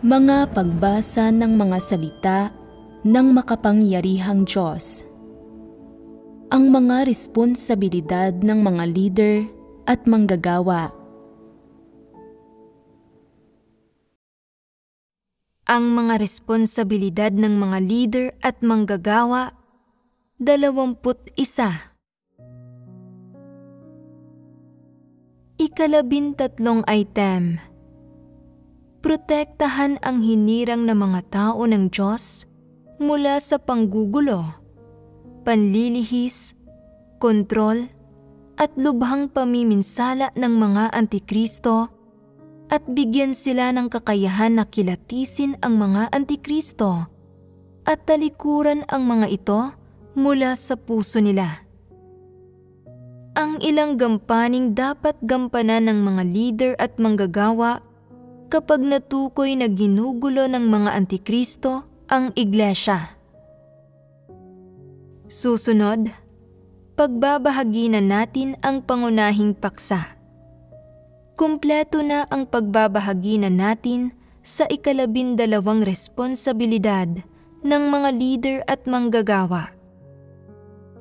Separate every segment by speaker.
Speaker 1: Mga pagbasa ng mga salita ng makapangyarihang Diyos. Ang mga responsibilidad ng mga leader at manggagawa.
Speaker 2: Ang mga responsibilidad ng mga leader at manggagawa, 21. Ikalabintatlong item. Protektahan ang hinirang na mga tao ng Diyos mula sa panggugulo, panlilihis, kontrol, at lubhang pamiminsala ng mga antikristo at bigyan sila ng kakayahan na kilatisin ang mga antikristo at talikuran ang mga ito mula sa puso nila. Ang ilang gampaning dapat gampanan ng mga leader at manggagawa kapag natukoy na ginugulo ng mga antikristo ang iglesia. Susunod, pagbabahagi na natin ang pangunahing paksa. Kumpleto na ang pagbabahagi na natin sa 12 responsibilidad ng mga leader at manggagawa.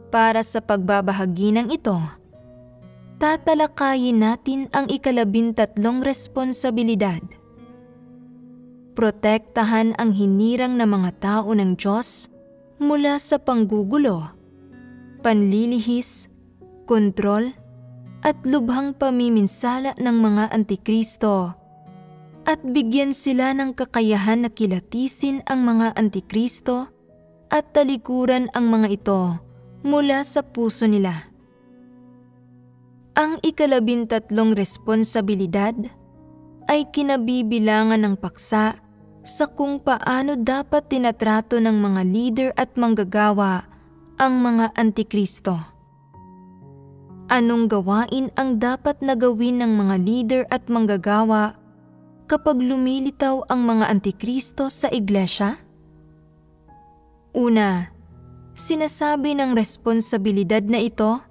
Speaker 2: Para sa pagbabahagi ng ito, tatalakayin natin ang 13 responsibilidad. Protektahan ang hinirang na mga tao ng Diyos mula sa panggugulo, panlilihis, kontrol, at lubhang pamiminsala ng mga antikristo, at bigyan sila ng kakayahan na kilatisin ang mga antikristo at talikuran ang mga ito mula sa puso nila. Ang 13 responsibilidad ay kinabibilangan ng paksa sa kung paano dapat tinatrato ng mga leader at manggagawa ang mga antikristo. Anong gawain ang dapat na gawin ng mga leader at manggagawa kapag lumilitaw ang mga antikristo sa iglesia? Una, sinasabi ng responsibilidad na ito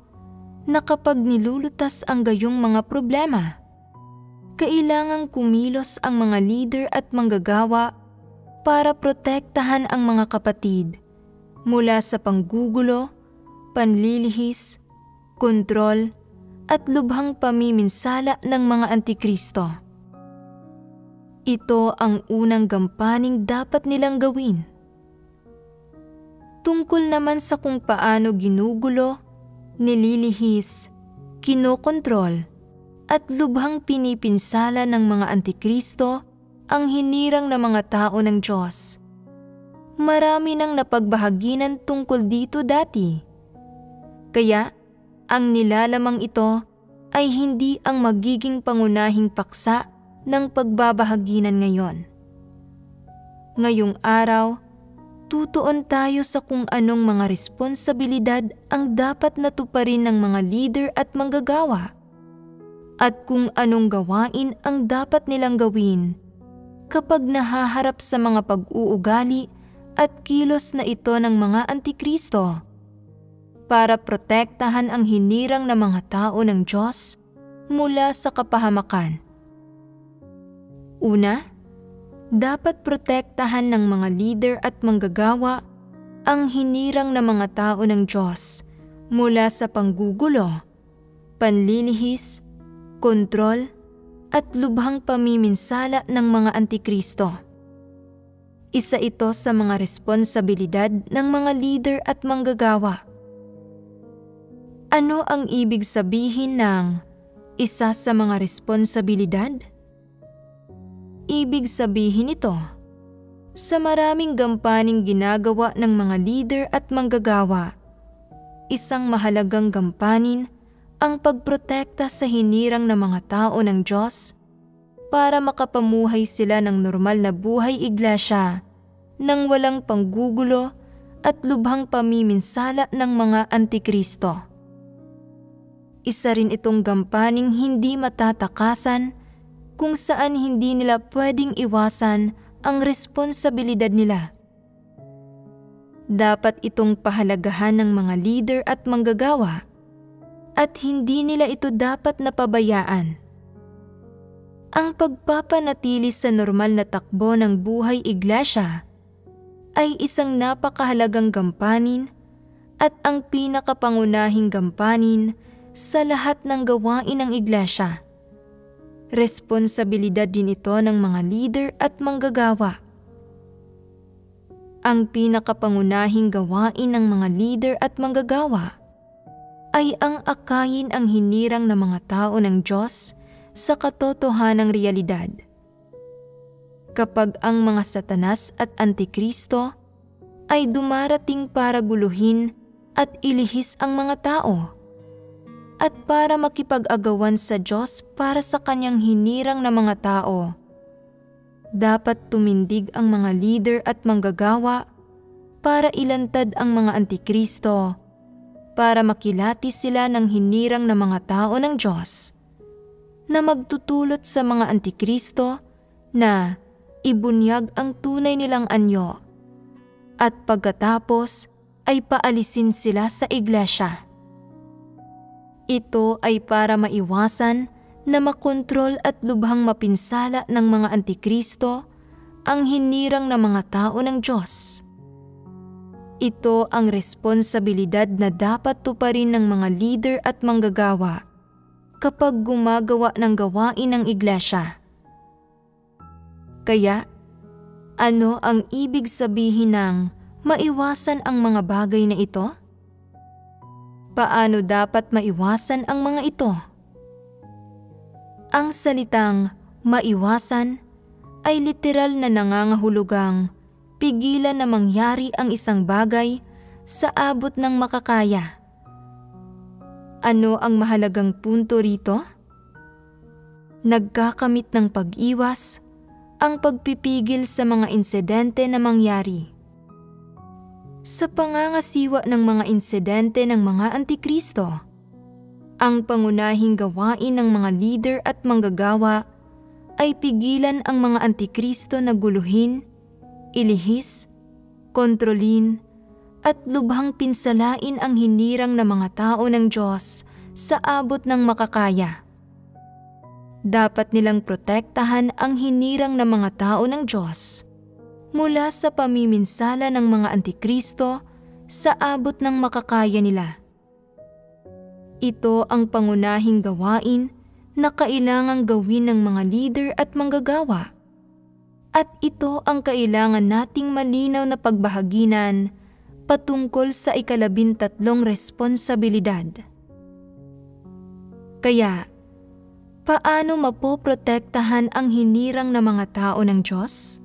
Speaker 2: na kapag nilulutas ang gayong mga problema, kailangang kumilos ang mga leader at manggagawa para protektahan ang mga kapatid mula sa panggugulo, panlilihis, kontrol, at lubhang pamiminsala ng mga antikristo. Ito ang unang gampaning dapat nilang gawin. Tungkol naman sa kung paano ginugulo, nililihis, kinokontrol, at lubhang pinipinsala ng mga antikristo ang hinirang na mga tao ng Diyos. Marami nang napagbahaginan tungkol dito dati. Kaya, ang nilalamang ito ay hindi ang magiging pangunahing paksa ng pagbabahaginan ngayon. Ngayong araw, tutuon tayo sa kung anong mga responsibilidad ang dapat natuparin ng mga leader at manggagawa, at kung anong gawain ang dapat nilang gawin kapag nahaharap sa mga pag-uugali at kilos na ito ng mga antikristo para protektahan ang hinirang na mga tao ng Diyos mula sa kapahamakan. Una, dapat protektahan ng mga leader at manggagawa ang hinirang na mga tao ng Diyos mula sa panggugulo, panlilihis, kontrol, at lubhang pamiminsala ng mga antikristo. Isa ito sa mga responsibilidad ng mga leader at manggagawa. Ano ang ibig sabihin ng isa sa mga responsibilidad? Ibig sabihin ito, sa maraming gampaning ginagawa ng mga leader at manggagawa, isang mahalagang gampanin ang pagprotekta sa hinirang na mga tao ng Diyos para makapamuhay sila ng normal na buhay iglesia nang walang panggugulo at lubhang pamiminsala ng mga antikristo. Isa rin itong gampaning hindi matatakasan kung saan hindi nila pwedeng iwasan ang responsibilidad nila. Dapat itong pahalagahan ng mga leader at manggagawa at hindi nila ito dapat napabayaan. Ang pagpapanatili sa normal na takbo ng buhay iglesia ay isang napakahalagang gampanin at ang pinakapangunahing gampanin sa lahat ng gawain ng iglesia. Responsibilidad din ito ng mga leader at manggagawa. Ang pinakapangunahing gawain ng mga leader at manggagawa ay ang akayin ang hinirang ng mga tao ng Diyos sa katotohanang realidad. Kapag ang mga Satanas at Antikristo ay dumarating para guluhin at ilihis ang mga tao, at para makipag-agawan sa Diyos para sa kanyang hinirang na mga tao, dapat tumindig ang mga leader at manggagawa para ilantad ang mga Antikristo, para makilati sila ng hinirang na mga tao ng Diyos na magtutulot sa mga Antikristo na ibunyag ang tunay nilang anyo, at pagkatapos ay paalisin sila sa iglesia. Ito ay para maiwasan na makontrol at lubhang mapinsala ng mga Antikristo ang hinirang na mga tao ng Diyos. Ito ang responsibilidad na dapat tuparin ng mga leader at manggagawa kapag gumagawa ng gawain ng iglesia. Kaya, ano ang ibig sabihin ng maiwasan ang mga bagay na ito? Paano dapat maiwasan ang mga ito? Ang salitang maiwasan ay literal na nangangahulugang pigilan na mangyari ang isang bagay sa abot ng makakaya. Ano ang mahalagang punto rito? Nagkakamit ng pag-iwas ang pagpipigil sa mga insidente na mangyari. Sa pangangasiwa ng mga insidente ng mga Antikristo, ang pangunahing gawain ng mga leader at manggagawa ay pigilan ang mga Antikristo na guluhin, ilihis, kontrolin, at lubhang pinsalain ang hinirang na mga tao ng Diyos sa abot ng makakaya. Dapat nilang protektahan ang hinirang na mga tao ng Diyos mula sa pamiminsala ng mga Antikristo sa abot ng makakaya nila. Ito ang pangunahing gawain na kailangang gawin ng mga leader at manggagawa. At ito ang kailangan nating malinaw na pagbahaginan patungkol sa 13 responsibilidad. Kaya, paano mapoprotektahan ang hinirang na mga tao ng Diyos?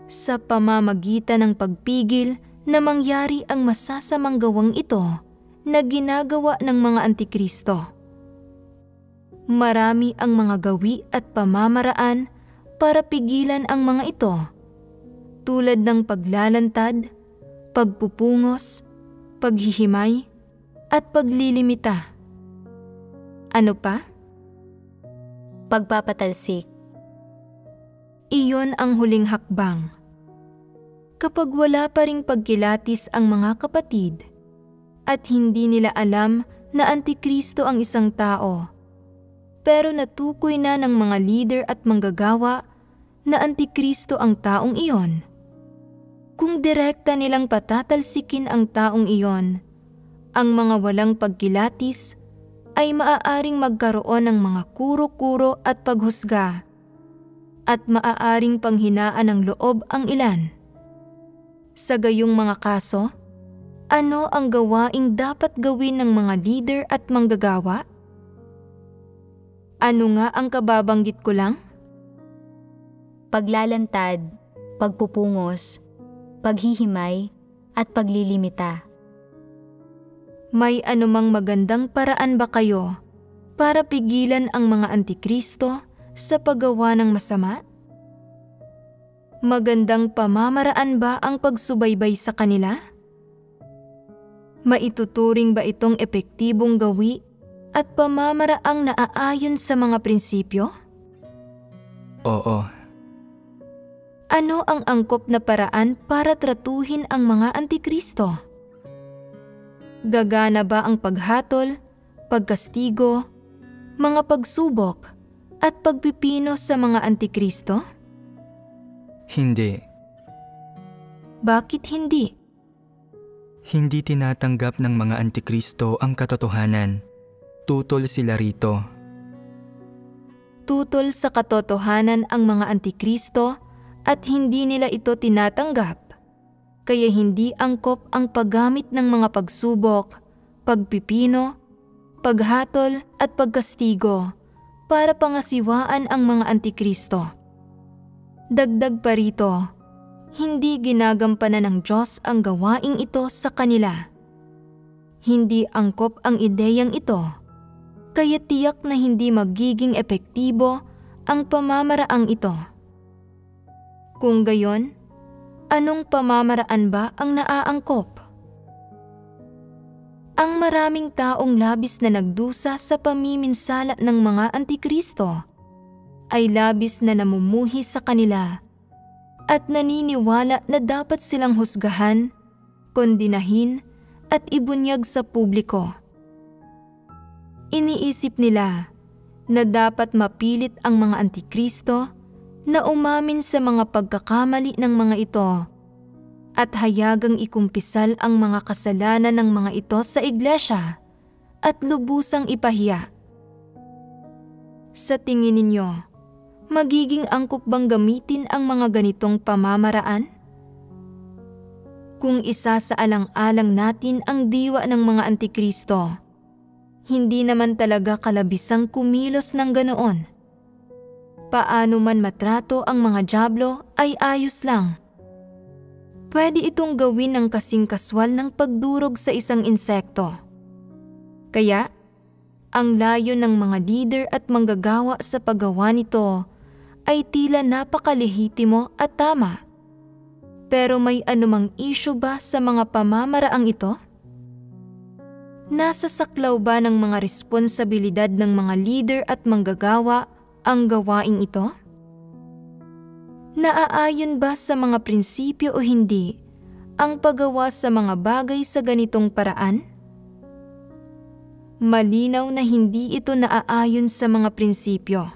Speaker 2: Sa pamamagitan ng pagpigil na mangyari ang masasamang gawang ito na ginagawa ng mga Antikristo. Marami ang mga gawi at pamamaraan para pigilan ang mga ito, tulad ng paglalantad, pagpupungos, paghihimay, at paglilimita. Ano pa?
Speaker 3: Pagpapatalsik.
Speaker 2: Iyon ang huling hakbang. Kapag wala pa ring pagkilatis ang mga kapatid at hindi nila alam na Antikristo ang isang tao, pero natukoy na ng mga leader at manggagawa na Antikristo ang taong iyon, kung direkta nilang patatalsikin ang taong iyon, ang mga walang pagkilatis ay maaaring magkaroon ng mga kuro-kuro at paghusga, at maaaring panghinaan ng loob ang ilan. Sa gayong mga kaso, ano ang gawaing dapat gawin ng mga leader at manggagawa? Ano nga ang kababanggit ko lang?
Speaker 3: Paglalantad, pagpupungos, paghihimay, at paglilimita.
Speaker 2: May anumang magandang paraan ba kayo para pigilan ang mga Antikristo sa paggawa ng masama? Magandang pamamaraan ba ang pagsubaybay sa kanila? Maituturing ba itong epektibong gawi at pamamaraang naaayon sa mga prinsipyo?
Speaker 4: Oo.
Speaker 2: Ano ang angkop na paraan para tratuhin ang mga Antikristo? Gagana ba ang paghatol, pagkastigo, mga pagsubok, at pagpipino sa mga antikristo?
Speaker 4: Hindi.
Speaker 2: Bakit hindi?
Speaker 4: Hindi tinatanggap ng mga antikristo ang katotohanan. Tutol sila rito.
Speaker 2: Tutol sa katotohanan ang mga antikristo at hindi nila ito tinatanggap. Kaya hindi angkop ang paggamit ng mga pagsubok, pagpipino, paghatol at pagkastigo para pangasiwaan ang mga antikristo. Dagdag pa rito, hindi ginagampanan ng Diyos ang gawaing ito sa kanila. Hindi angkop ang ideyang ito, kaya tiyak na hindi magiging epektibo ang pamamaraang ito. Kung gayon, anong pamamaraan ba ang naaangkop? Ang maraming taong labis na nagdusa sa pamiminsala ng mga antikristo ay labis na namumuhi sa kanila at naniniwala na dapat silang husgahan, kondinahin at ibunyag sa publiko. Iniisip nila na dapat mapilit ang mga antikristo na umamin sa mga pagkakamali ng mga ito at hayagang ikumpisal ang mga kasalanan ng mga ito sa iglesia at lubusang ipahiya. Sa tingin ninyo, magiging angkop bang gamitin ang mga ganitong pamamaraan? Kung isasaalang-alang natin ang diwa ng mga antikristo, hindi naman talaga kalabisang kumilos ng ganoon. Paano man matrato ang mga dyablo ay ayos lang. Pwede itong gawin ng kasing kaswal ng pagdurog sa isang insekto. Kaya, ang layo ng mga leader at manggagawa sa paggawa nito ay tila napakalehitimo at tama. Pero may anumang issue ba sa mga pamamaraang ito? Nasa saklaw ba ng mga responsibilidad ng mga leader at manggagawa ang gawaing ito? Naaayon ba sa mga prinsipyo o hindi ang paggawa sa mga bagay sa ganitong paraan? Malinaw na hindi ito naaayon sa mga prinsipyo.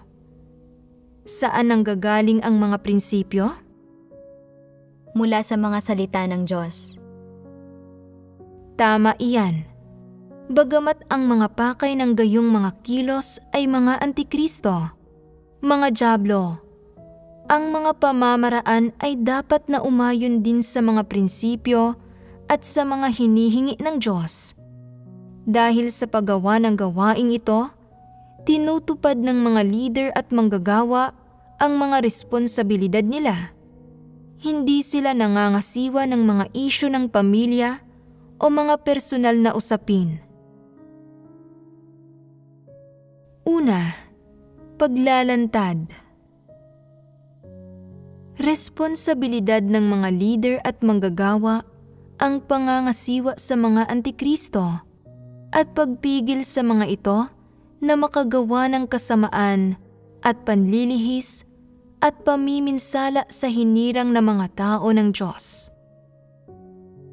Speaker 2: Saan nanggagaling ang mga prinsipyo?
Speaker 3: Mula sa mga salita ng Diyos.
Speaker 2: Tama iyan. Bagamat ang mga pakay ng gayong mga kilos ay mga antikristo, mga dyablo, ang mga pamamaraan ay dapat na umayon din sa mga prinsipyo at sa mga hinihingi ng Diyos. Dahil sa paggawa ng gawaing ito, tinutupad ng mga leader at manggagawa ang mga responsibilidad nila. Hindi sila nangangasiwa ng mga isyu ng pamilya o mga personal na usapin. Una, paglalantad. Responsibilidad ng mga leader at manggagawa ang pangangasiwa sa mga antikristo at pagpigil sa mga ito na makagawa ng kasamaan at panlilihis at pamiminsala sa hinirang na mga tao ng Diyos.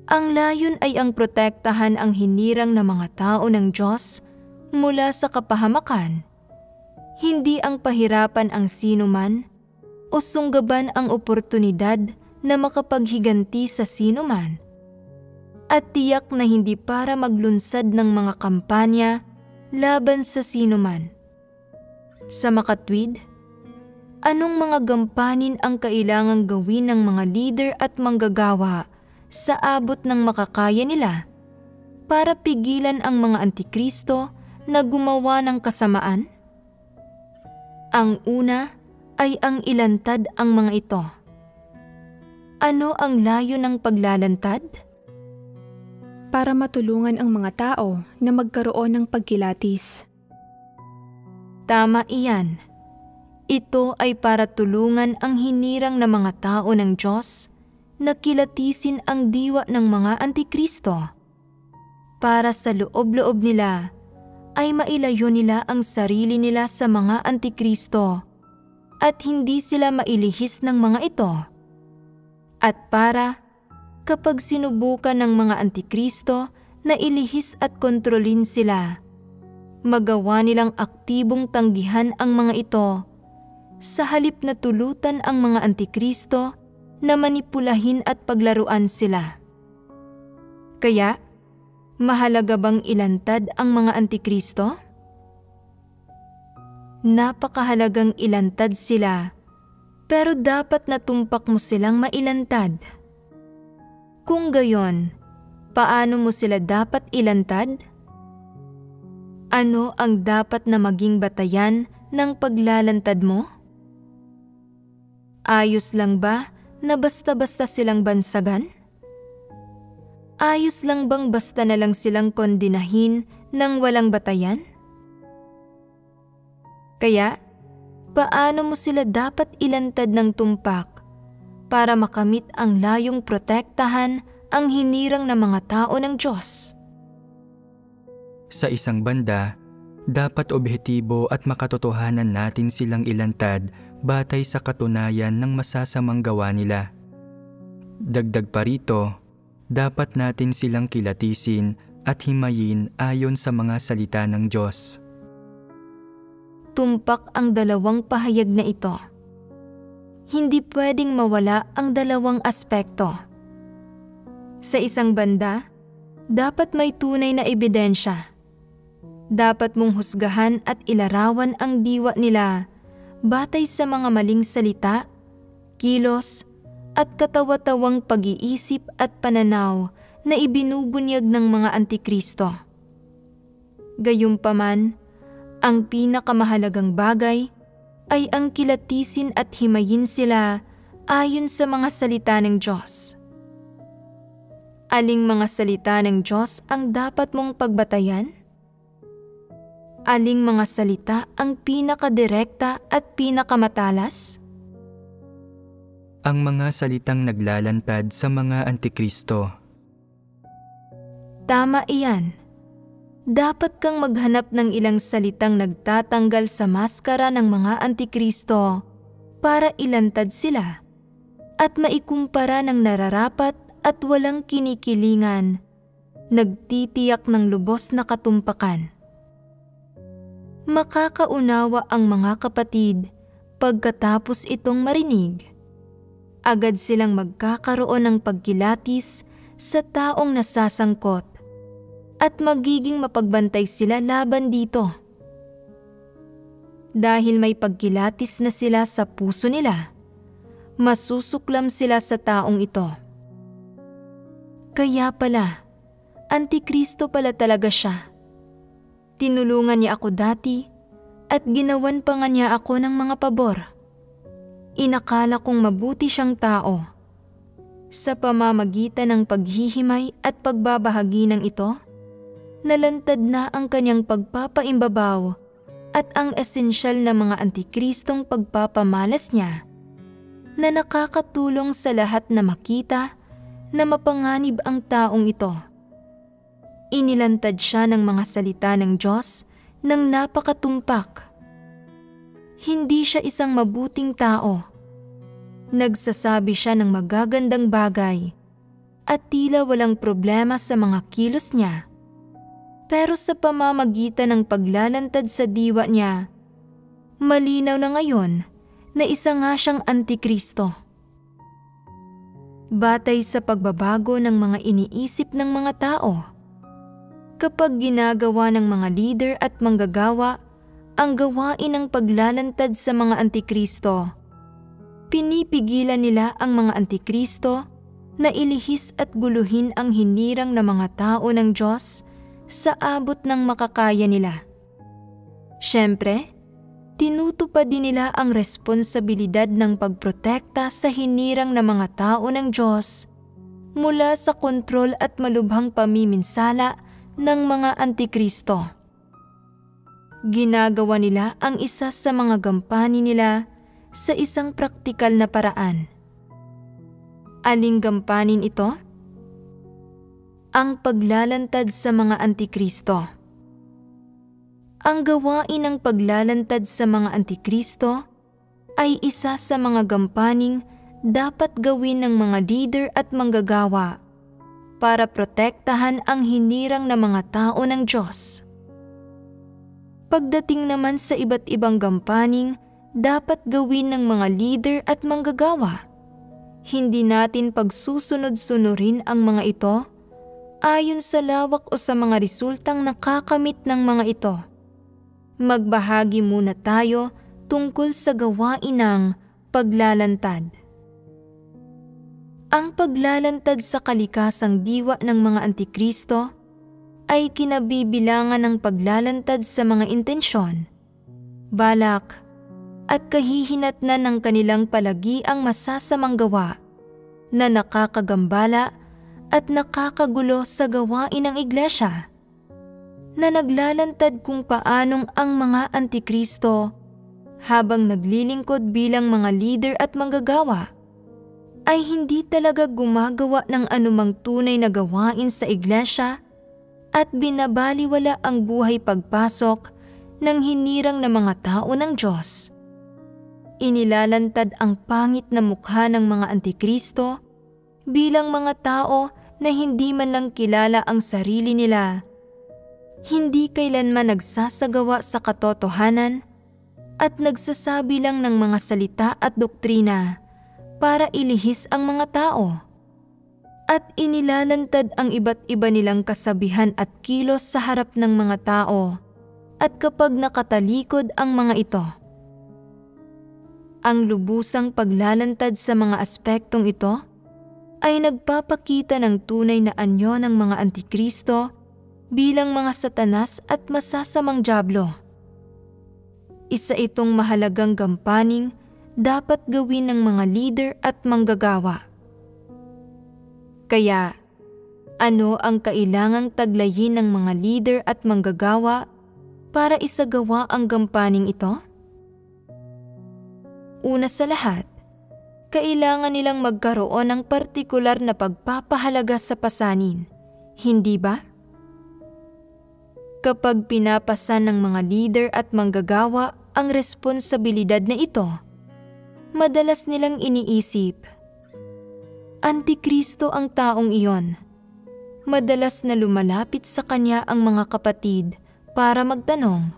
Speaker 2: Ang layon ay ang protektahan ang hinirang na mga tao ng Diyos mula sa kapahamakan, hindi ang pahirapan ang sinuman o sunggaban ang oportunidad na makapaghiganti sa sinuman, at tiyak na hindi para maglunsad ng mga kampanya laban sa sinuman. Sa makatwid, anong mga gampanin ang kailangang gawin ng mga leader at manggagawa sa abot ng makakaya nila para pigilan ang mga antikristo na gumawa ng kasamaan? Ang una ay ang ilantad ang mga ito. Ano ang layo ng paglalantad?
Speaker 5: Para matulungan ang mga tao na magkaroon ng pagkilatis.
Speaker 2: Tama iyan. Ito ay para tulungan ang hinirang na mga tao ng Diyos na kilatisin ang diwa ng mga antikristo. Para sa loob-loob nila ay mailayo nila ang sarili nila sa mga antikristo at hindi sila mailihis ng mga ito. At para kapag sinubukan ng mga antikristo na ilihis at kontrolin sila, magawa nilang aktibong tanggihan ang mga ito sa halip na tulutan ang mga Antikristo na manipulahin at paglaruan sila. Kaya, mahalaga bang ilantad ang mga Antikristo? Napakahalagang ilantad sila, pero dapat natumpak mo silang mailantad. Kung gayon, paano mo sila dapat ilantad? Ano ang dapat na maging batayan ng paglalantad mo? Ayos lang ba na basta-basta silang bansagan? Ayos lang bang basta na lang silang kondinahin ng walang batayan? Kaya, paano mo sila dapat ilantad ng tumpak para makamit ang layong protektahan ang hinirang na mga tao ng Diyos?
Speaker 4: Sa isang banda, dapat objektibo at makatotohanan natin silang ilantad batay sa katunayan ng masasamang gawa nila. Dagdag pa rito, dapat natin silang kilatisin at himayin ayon sa mga salita ng Diyos.
Speaker 2: Tumpak ang dalawang pahayag na ito. Hindi pwedeng mawala ang dalawang aspekto. Sa isang banda, dapat may tunay na ebidensya. Dapat mong husgahan at ilarawan ang diwa nila batay sa mga maling salita, kilos, at katawa-tawang pag-iisip at pananaw na ibinubunyag ng mga Antikristo. Gayunpaman, ang pinakamahalagang bagay ay ang kilatisin at himayin sila ayon sa mga salita ng Diyos. Aling mga salita ng Diyos ang dapat mong pagbatayan? Aling mga salita ang pinakadirekta at pinakamatalas?
Speaker 4: Ang mga salitang naglalantad sa mga Antikristo.
Speaker 2: Tama iyan. Dapat kang maghanap ng ilang salitang nagtatanggal sa maskara ng mga Antikristo para ilantad sila at maikumpara ng nararapat at walang kinikilingan, nagtitiyak ng lubos na katumpakan. Makakaunawa ang mga kapatid pagkatapos itong marinig. Agad silang magkakaroon ng pagkilatis sa taong nasasangkot at magiging mapagbantay sila laban dito. Dahil may pagkilatis na sila sa puso nila, masusuklam sila sa taong ito. Kaya pala, Antikristo pala talaga siya. Tinulungan niya ako dati at ginawan pa nga niya ako ng mga pabor. Inakala kong mabuti siyang tao. Sa pamamagitan ng paghihimay at pagbabahagi ng ito, nalantad na ang kanyang pagpapaimbabaw at ang esensyal na mga Antikristong pagpapamalas niya na nakakatulong sa lahat na makita na mapanganib ang taong ito. Inilantad siya ng mga salita ng Diyos ng napakatumpak. Hindi siya isang mabuting tao. Nagsasabi siya ng magagandang bagay at tila walang problema sa mga kilos niya. Pero sa pamamagitan ng paglalantad sa diwa niya, malinaw na ngayon na isa nga siyang Antikristo. Batay sa pagbabago ng mga iniisip ng mga tao, kapag ginagawa ng mga leader at manggagawa ang gawain ng paglalantad sa mga Antikristo, pinipigilan nila ang mga Antikristo na ilihis at guluhin ang hinirang na mga tao ng Diyos sa abot ng makakaya nila. Siyempre, tinutupad din nila ang responsibilidad ng pagprotekta sa hinirang na mga tao ng Diyos mula sa kontrol at malubhang pamiminsala ng mga Antikristo. Ginagawa nila ang isa sa mga gampanin nila sa isang praktikal na paraan. Aling gampanin ito? Ang paglalantad sa mga Antikristo. Ang gawain ng paglalantad sa mga Antikristo ay isa sa mga gampaning dapat gawin ng mga leader at manggagawa para protektahan ang hinirang na mga tao ng Diyos. Pagdating naman sa iba't ibang gampaning dapat gawin ng mga leader at manggagawa, hindi natin pagsusunod-sunurin ang mga ito ayon sa lawak o sa mga resultang nakakamit ng mga ito. Magbahagi muna tayo tungkol sa gawain ng paglalantad. Ang paglalantad sa kalikasang diwa ng mga Antikristo ay kinabibilangan ng paglalantad sa mga intensyon, balak, at kahihinatnan ng kanilang palagiang masasamang gawa na nakakagambala at nakakagulo sa gawain ng iglesia, na naglalantad kung paanong ang mga Antikristo habang naglilingkod bilang mga leader at manggagawa ay hindi talaga gumagawa ng anumang tunay na gawain sa iglesia at binabaliwala ang buhay pagpasok ng hinirang na mga tao ng Diyos. Inilalantad ang pangit na mukha ng mga Antikristo bilang mga tao na hindi man lang kilala ang sarili nila, hindi kailanman nagsasagawa sa katotohanan at nagsasabi lang ng mga salita at doktrina para ilihis ang mga tao, at inilalantad ang iba't iba nilang kasabihan at kilos sa harap ng mga tao at kapag nakatalikod ang mga ito. Ang lubusang paglalantad sa mga aspektong ito ay nagpapakita ng tunay na anyo ng mga Antikristo bilang mga satanas at masasamang dyablo. Isa itong mahalagang gampaning dapat gawin ng mga leader at manggagawa. Kaya, ano ang kailangang taglayin ng mga leader at manggagawa para isagawa ang gampaning ito? Una sa lahat, kailangan nilang magkaroon ng partikular na pagpapahalaga sa pasanin, hindi ba? Kapag pinapasan ng mga leader at manggagawa ang responsibilidad na ito, madalas nilang iniisip, Antikristo ang taong iyon. Madalas na lumalapit sa kanya ang mga kapatid para magtanong,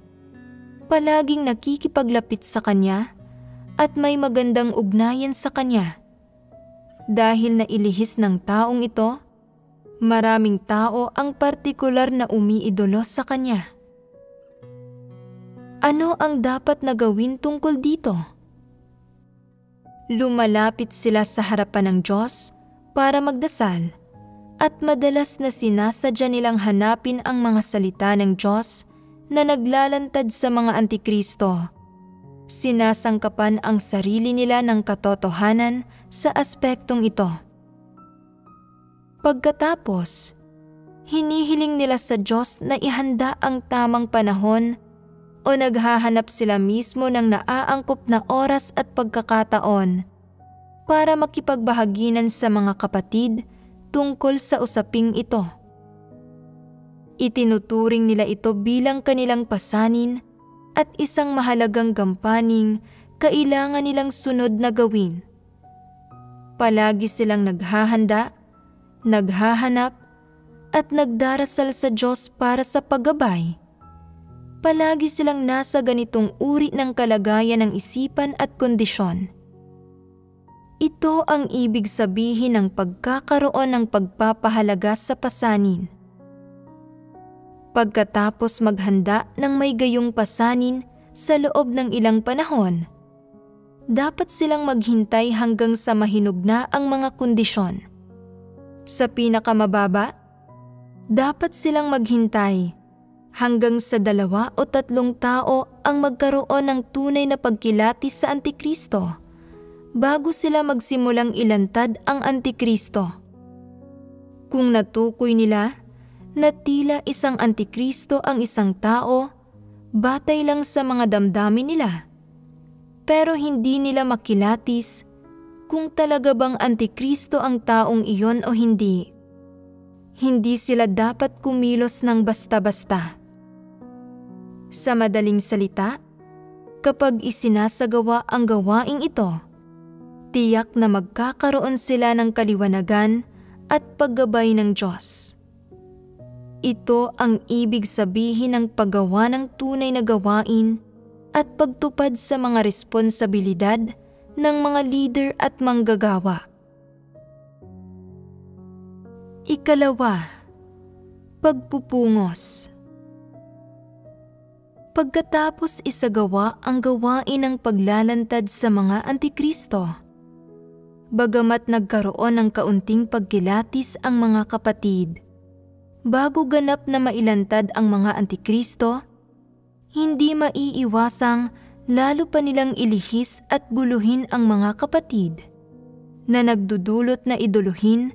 Speaker 2: palaging nakikipaglapit sa kanya at may magandang ugnayan sa kanya. Dahil nailihis ng taong ito, maraming tao ang partikular na umiidolo sa kanya. Ano ang dapat na gawin tungkol dito? Lumalapit sila sa harapan ng Diyos para magdasal at madalas na sinasadya nilang hanapin ang mga salita ng Diyos na naglalantad sa mga Antikristo. Sinasangkapan ang sarili nila ng katotohanan sa aspektong ito. Pagkatapos, hinihiling nila sa Diyos na ihanda ang tamang panahon o naghahanap sila mismo ng naaangkop na oras at pagkakataon para makipagbahaginan sa mga kapatid tungkol sa usaping ito. Itinuturing nila ito bilang kanilang pasanin at isang mahalagang gampaning kailangan nilang sunod na gawin. Palagi silang naghahanda, naghahanap, at nagdarasal sa Diyos para sa paggabay. Palagi silang nasa ganitong uri ng kalagayan ng isipan at kondisyon. Ito ang ibig sabihin ng pagkakaroon ng pagpapahalaga sa pasanin. Pagkatapos maghanda ng may gayong pasanin sa loob ng ilang panahon, dapat silang maghintay hanggang sa mahinog na ang mga kondisyon. Sa pinakamababa, dapat silang maghintay hanggang sa 2 o 3 tao ang magkaroon ng tunay na pagkilatis sa Antikristo bago sila magsimulang ilantad ang Antikristo. Kung natukoy nila na tila isang Antikristo ang isang tao batay lang sa mga damdamin nila, pero hindi nila makilatis kung talaga bang Antikristo ang taong iyon o hindi, hindi sila dapat kumilos ng basta-basta. Sa madaling salita, kapag isinasagawa ang gawaing ito, tiyak na magkakaroon sila ng kaliwanagan at paggabay ng Diyos. Ito ang ibig sabihin ng paggawa ng tunay na gawain at pagtupad sa mga responsibilidad ng mga leader at manggagawa. Ikalawa, pagpupungos. Pagkatapos isagawa ang gawain ng paglalantad sa mga antikristo, bagamat nagkaroon ng kaunting pagkilatis ang mga kapatid, bago ganap na mailantad ang mga antikristo, hindi maiiwasang lalo pa nilang ilihis at guluhin ang mga kapatid na nagdudulot na iduluhin,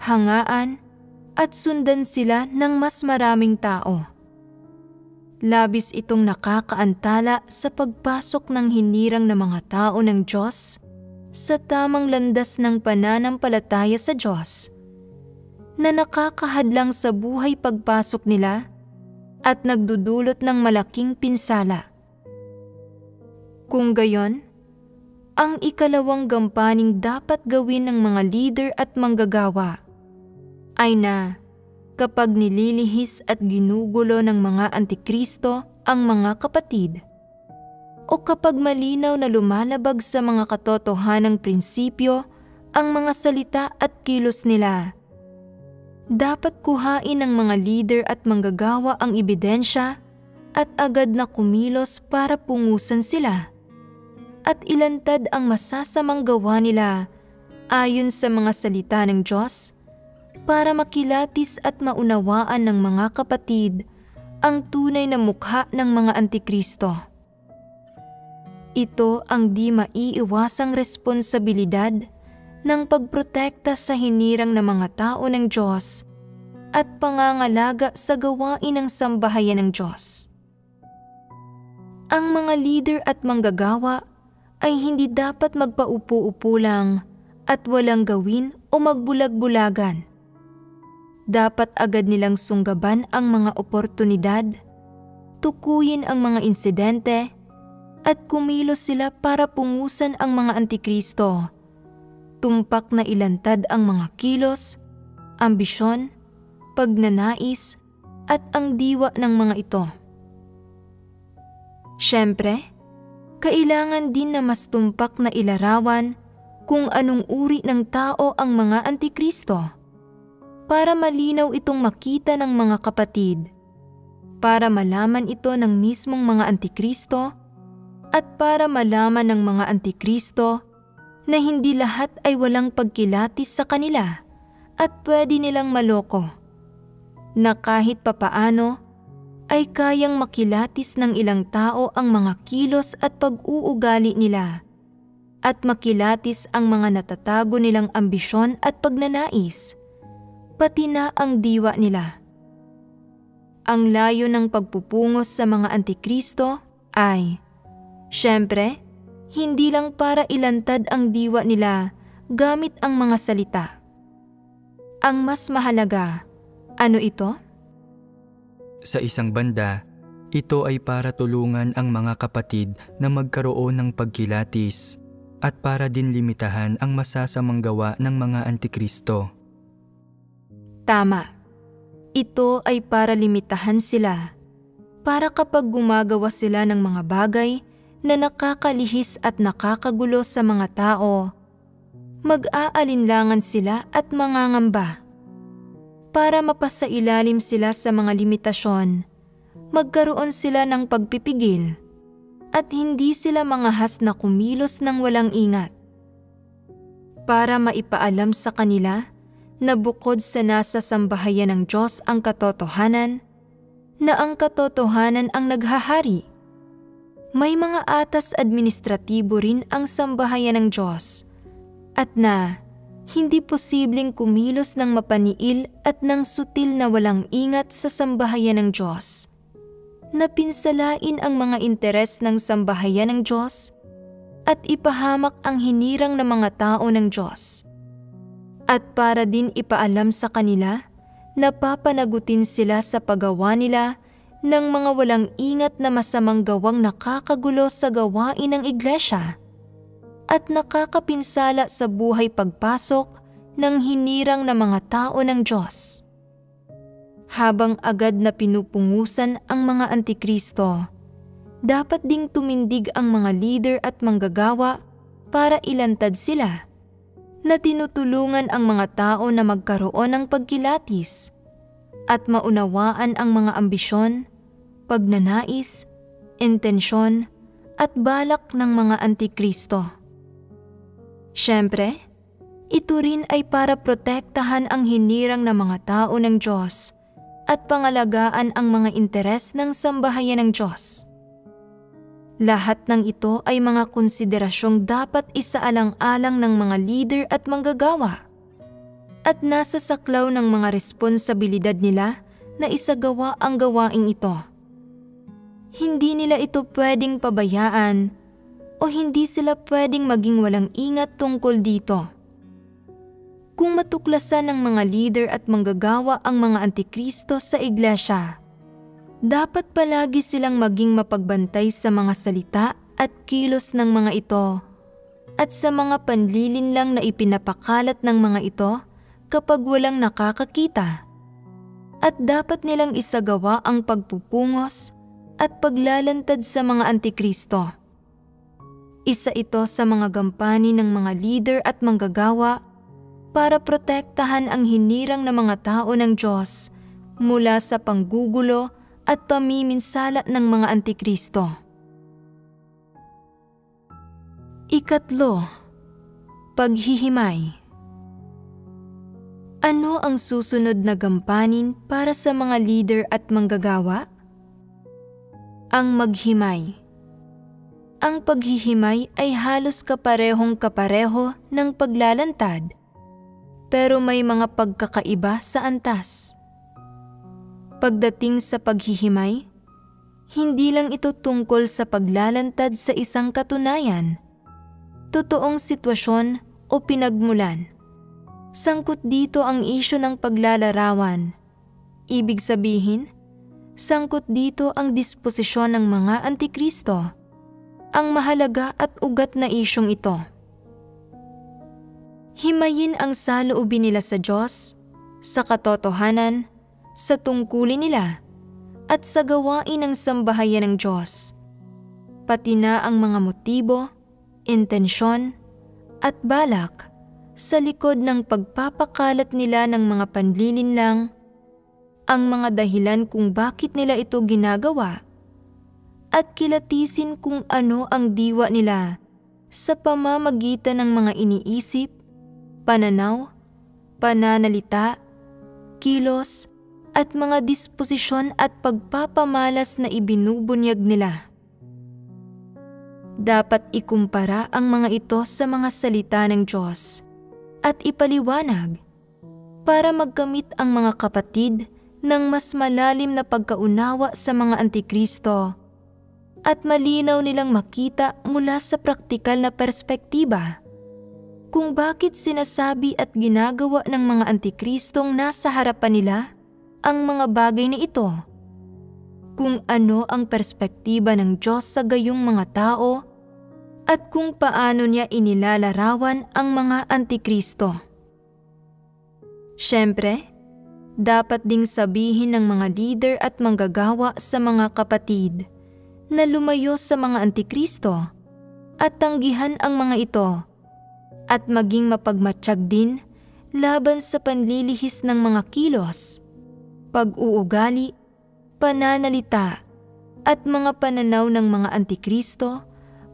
Speaker 2: hangaan at sundan sila ng mas maraming tao. Labis itong nakakaantala sa pagpasok ng hinirang na mga tao ng Diyos sa tamang landas ng pananampalataya sa Diyos, na nakakahadlang sa buhay pagpasok nila at nagdudulot ng malaking pinsala. Kung gayon, ang ikalawang gampaning dapat gawin ng mga leader at manggagawa ay na kapag nililihis at ginugulo ng mga antikristo ang mga kapatid, o kapag malinaw na lumalabag sa mga katotohanang prinsipyo ang mga salita at kilos nila, dapat kuhain ng mga leader at manggagawa ang ebidensya at agad na kumilos para pungusan sila at ilantad ang masasamang gawa nila ayon sa mga salita ng Diyos, para makilatis at maunawaan ng mga kapatid ang tunay na mukha ng mga antikristo. Ito ang di maiiwasang responsibilidad ng pagprotekta sa hinirang na mga tao ng Diyos at pangangalaga sa gawain ng sambahayan ng Diyos. Ang mga leader at manggagawa ay hindi dapat magpaupo-upo lang at walang gawin o magbulag-bulagan. Dapat agad nilang sunggaban ang mga oportunidad, tukuyin ang mga insidente, at kumilos sila para pungusan ang mga antikristo. Tumpak na ilantad ang mga kilos, ambisyon, pagnanais, at ang diwa ng mga ito. Siyempre, kailangan din na mas tumpak na ilarawan kung anong uri ng tao ang mga antikristo, para malinaw itong makita ng mga kapatid, para malaman ito ng mismong mga antikristo, at para malaman ng mga antikristo na hindi lahat ay walang pagkilatis sa kanila at pwede nilang maloko, na kahit papaano ay kayang makilatis ng ilang tao ang mga kilos at pag-uugali nila, at makilatis ang mga natatago nilang ambisyon at pagnanais, pati na ang diwa nila. Ang layo ng pagpupungos sa mga antikristo ay, siyempre, hindi lang para ilantad ang diwa nila gamit ang mga salita. Ang mas mahalaga, ano ito?
Speaker 4: Sa isang banda, ito ay para tulungan ang mga kapatid na magkaroon ng pagkilatis at para din limitahan ang masasamang gawa ng mga antikristo.
Speaker 2: Tama. Ito ay para limitahan sila, para kapag gumagawa sila ng mga bagay na nakakalihis at nakakagulo sa mga tao, mag-aalinlangan sila at mangangamba. Para mapasailalim sila sa mga limitasyon, magkaroon sila ng pagpipigil, at hindi sila mangahas na kumilos ng walang ingat. Para maipaalam sa kanila na bukod sa nasa sambahayan ng Diyos ang katotohanan, na ang katotohanan ang naghahari. May mga atas administratibo rin ang sambahayan ng Diyos, at na hindi posibleng kumilos ng mapaniil at ng sutil na walang ingat sa sambahayan ng Diyos, na pinsalain ang mga interes ng sambahayan ng Diyos at ipahamak ang hinirang ng mga tao ng Diyos. At para din ipaalam sa kanila na papanagutin sila sa paggawa nila ng mga walang ingat na masamang gawang nakakagulo sa gawain ng iglesia at nakakapinsala sa buhay pagpasok ng hinirang na mga tao ng Diyos. Habang agad na pinupungusan ang mga antikristo, dapat ding tumindig ang mga leader at manggagawa para ilantad sila, na tinutulungan ang mga tao na magkaroon ng pagkilatis at maunawaan ang mga ambisyon, pagnanais, intensyon at balak ng mga antikristo. Siyempre, ito rin ay para protektahan ang hinirang na mga tao ng Diyos at pangalagaan ang mga interes ng sambahayan ng Diyos. Lahat ng ito ay mga konsiderasyong dapat isaalang-alang ng mga leader at manggagawa at nasa saklaw ng mga responsibilidad nila na isagawa ang gawaing ito. Hindi nila ito pwedeng pabayaan o hindi sila pwedeng maging walang ingat tungkol dito. Kung matuklasan ng mga leader at manggagawa ang mga antikristo sa iglesia, dapat palagi silang maging mapagbantay sa mga salita at kilos ng mga ito at sa mga panlilinlang na ipinapakalat ng mga ito kapag walang nakakakita. At dapat nilang isagawa ang pagpupungos at paglalantad sa mga antikristo. Isa ito sa mga gampanin ng mga leader at manggagawa para protektahan ang hinirang na mga tao ng Diyos mula sa panggugulo at pamiminsala ng mga antikristo. Ikatlo, paghihimay. Ano ang susunod na gampanin para sa mga leader at manggagawa? Ang maghimay. Ang paghihimay ay halos kaparehong-kapareho ng paglalantad, pero may mga pagkakaiba sa antas. Pagdating sa paghihimay, hindi lang ito tungkol sa paglalantad sa isang katunayan, totoong sitwasyon o pinagmulan. Sangkot dito ang isyu ng paglalarawan. Ibig sabihin, sangkot dito ang disposisyon ng mga antikristo, ang mahalaga at ugat na isyong ito. Himayin ang saloobin nila sa Diyos, sa katotohanan, sa tungkulin nila, at sa gawain ng sambahayan ng Diyos. Pati na ang mga motibo, intensyon, at balak sa likod ng pagpapakalat nila ng mga panlilinlang, ang mga dahilan kung bakit nila ito ginagawa, at kilatisin kung ano ang diwa nila sa pamamagitan ng mga iniisip, pananaw, pananalita, kilos, at mga disposisyon at pagpapamalas na ibinubunyag nila. Dapat ikumpara ang mga ito sa mga salita ng Diyos at ipaliwanag para magkamit ang mga kapatid ng mas malalim na pagkaunawa sa mga antikristo at malinaw nilang makita mula sa praktikal na perspektiba kung bakit sinasabi at ginagawa ng mga antikristong nasa harapan nila ang mga bagay na ito, kung ano ang perspektiba ng Diyos sa gayong mga tao, at kung paano niya inilalarawan ang mga antikristo. Siyempre, dapat ding sabihin ng mga leader at manggagawa sa mga kapatid na lumayo sa mga antikristo at tanggihan ang mga ito at maging mapagmatsyag din laban sa panlilihis ng mga kilos, pag-uugali, pananalita at mga pananaw ng mga antikristo